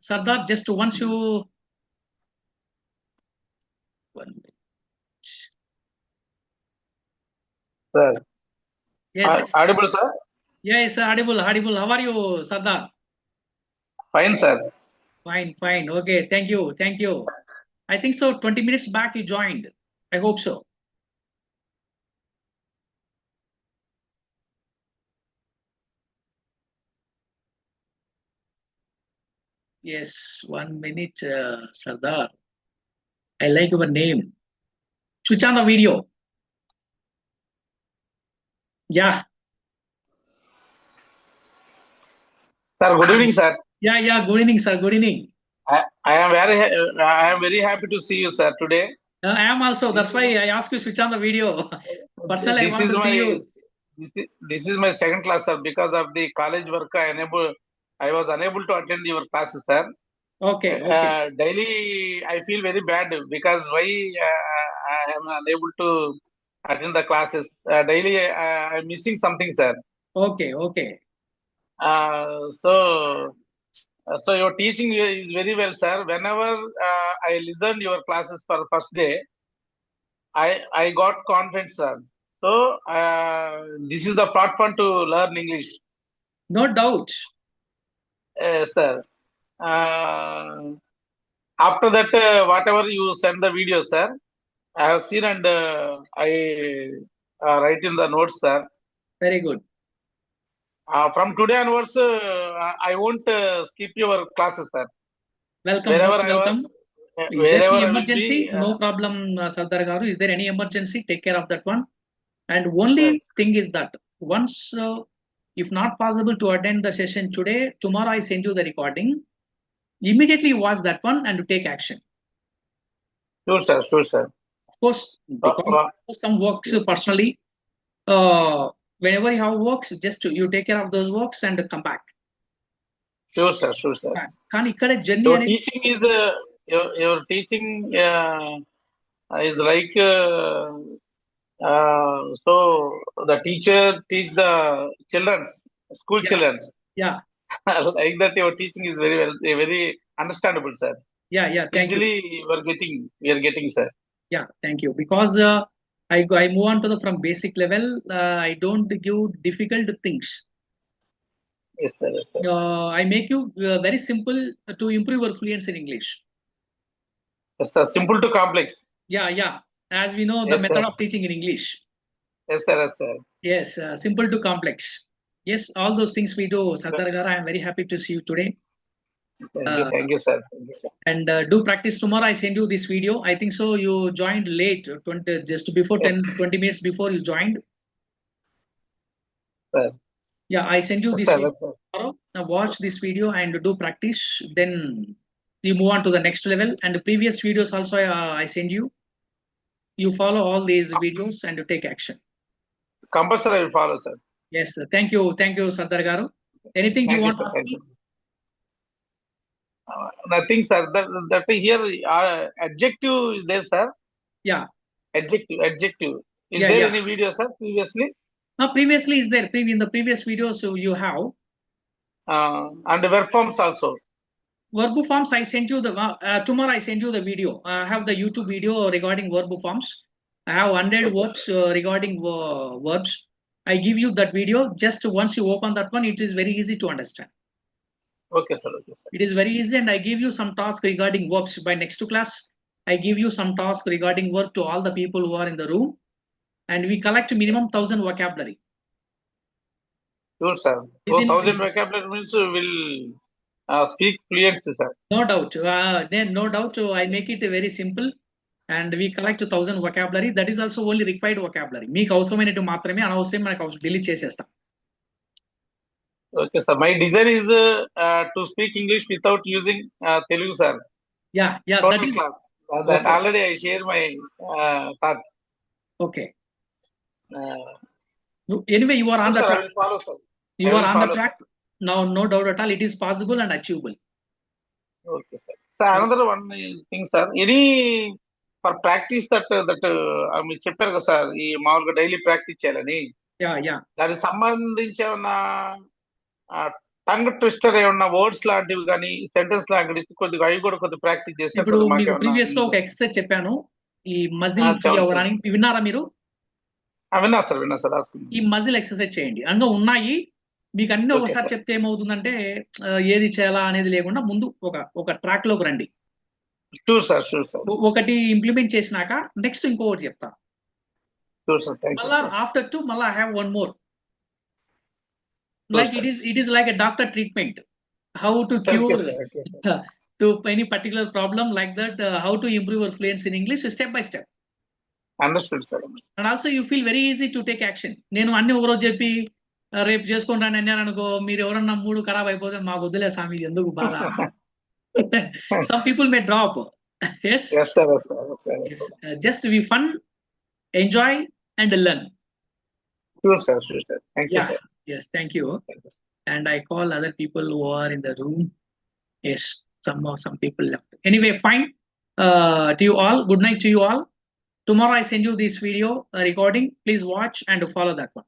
Sardar, just once you 1 minute. Sir, Yes, audible, sir? yes, audible. How are you, Sardar? Fine, sir. Fine. Okay, thank you. I think so 20 minutes back you joined. I hope so. Yes, 1 minute, Sardar. I like your name. Switch on the video. Yeah. Sir, good evening, sir. Yeah. Good evening, sir. Good evening. I am very happy to see you, sir, today. I am also. That's why I asked you to switch on the video. Personally, I want to see you. This is my second class, sir. Because of the college work, I was unable to attend your classes, sir. Okay. Daily, I feel very bad because why I am unable to attend the classes. Daily, I am missing something, sir. Okay. So your teaching is very well, sir. Whenever I listened your classes for first day, I got confidence, sir. So this is the platform to learn English, No doubt. sir. After that, whatever you send the video, sir, I have seen and I write in the notes, sir. Very good. From today onwards, I won't skip your classes, sir. Welcome, Wherever most I was, welcome. Is there wherever any I will emergency? be, No problem, Sardar Garu. Is there any emergency? Take care of that one. And only thing is that once, if not possible to attend the session today, tomorrow I send you the recording. Immediately watch that one and take action. sure, sir, sure, sir. Of course, because some works personally, whenever you have works, just you take care of those works and come back. Sure, sir, sure, sir. కానీ ఇక్కడ journey Your అనేది teaching is your teaching is like so the teacher teach the children's school Yeah. children's yeah like that. Your teaching is very understandable, sir. yeah thank you. Easily we are getting, sir. Yeah, thank you. Because I move on to the from basic level. I don't give difficult things. Yes, sir. Yes, sir. I make you very simple to improve your fluency in English. Yes, sir. Simple to complex. Yeah. As we know, the Yes, method sir. of teaching in English. Yes, sir. Yes, sir. Yes, simple to complex. Yes, all those things we do. Sardar Gara, I am very happy to see you today. Thank you, sir. Thank you, sir. And do practice tomorrow. I send you this video. I think so. You joined late, just before Yes. 20 minutes before you joined. Sir. Yeah, I send you Yes, this sir. video Yes, sir. tomorrow. Now watch this video and do practice. Then you move on to the next level. And the previous videos also I send you. You follow all these videos and you take action. Compulsory I will follow, sir. Yes, sir. Thank you, Sardar Garu. Anything Thank you you, want sir. to ask Thank me? you. Nothing, sir. That here adjective is there, sir. Yeah. Adjective. Is Yeah, there yeah. any video, sir, previously? Now, previously is there. In the previous videos you have. And verb forms also. Verb forms, I sent you the tomorrow. I send you the video. I have the YouTube video regarding verb forms. I have 100 verbs regarding verbs. I give you that video. Just once you open that one, it is very easy to understand. Okay, sir. Okay, sir. It is very easy, and I give you some task regarding verbs. By next class, I give you some task regarding verb to all the people who are in the room, and we collect minimum 1,000 vocabulary. Sure, sir. So Within- 1,000 vocabulary means will speak fluently, sir. No doubt. No doubt. I make it very simple, and we collect 1,000 vocabulary. That is also only required vocabulary. మీకు అవసరమైనట్టు మాత్రమే, అనవసరం మనకు delete చేసేస్తాం. Okay, sir. My desire is to speak English without using Telugu, sir. Yeah. Total That is class. That Okay. already I share my thought. okay. Anyway, you are on the Sir, I track. will follow, sir. You I are will on the follow, track. Now, no doubt at all. It is possible and achievable. Okay, sir. Sir, another one thing, sir. Any for practice that మీరు చెప్పారు కదా sir, ఈ మామూలుగా daily practice చేయాలని, Yeah. దానికి సంబంధించి ఏమన్నా tongue twister ఏమన్నా వర్డ్స్ లాంటివి కానీ సెంటెన్స్ లాంటివి కొద్దిగా అవి కూడా కొద్దిగా ప్రాక్టీస్ చేస్తే ఇప్పుడు కొద్దిగా మీకు మాకేమన్నా ప్రీవియస్ లో ఒక ఎక్సర్సైజ్ చెప్పాను. ఈ మజిల్ ఫ్రీ చెప్పండి. అవ్వడానికి విన్నారా మీరు? విన్నా సార్ రాసుకుంది. ఈ మజిల్ ఎక్సర్సైజ్ చేయండి. అందులో ఉన్నాయి. మీకు అన్ని Okay, ఒకసారి sir. చెప్తే ఏమవుతుందంటే ఏది చేయాలా అనేది లేకుండా ముందు ఒక ట్రాక్ లోకి రండి. Sure sir. ఒకటి ఇంప్లిమెంట్ చేసినాక నెక్స్ట్ ఇంకొకటి చెప్తా. Sure sir. Thank you. మళ్ళా ఆఫ్టర్ టు మళ్ళా I have one more. Like it is like a doctor treatment. How to cure to any particular problem like that. How to improve your fluency in English step by step. Understood sir. And also you feel very easy to take action. నేను అన్ని ఒకరోజు చెప్పి రేపు చేసుకుంటాను అన్నాను అనుకో, మీరు ఎవరన్నా మూడు ఖరాబ్ అయిపోతే మాకు వద్దులే స్వామి, ఎందుకు బాధ. Some people may drop. Yes. Yes, sir. Yes. Just be fun, enjoy and learn. Sure, sir. Thank you, Yeah. sir. Yes, thank you. And I call other people who are in the room. Yes, some people left. Anyway, fine. To you all, good night to you all. Tomorrow I send you this video recording. Please watch and follow that one.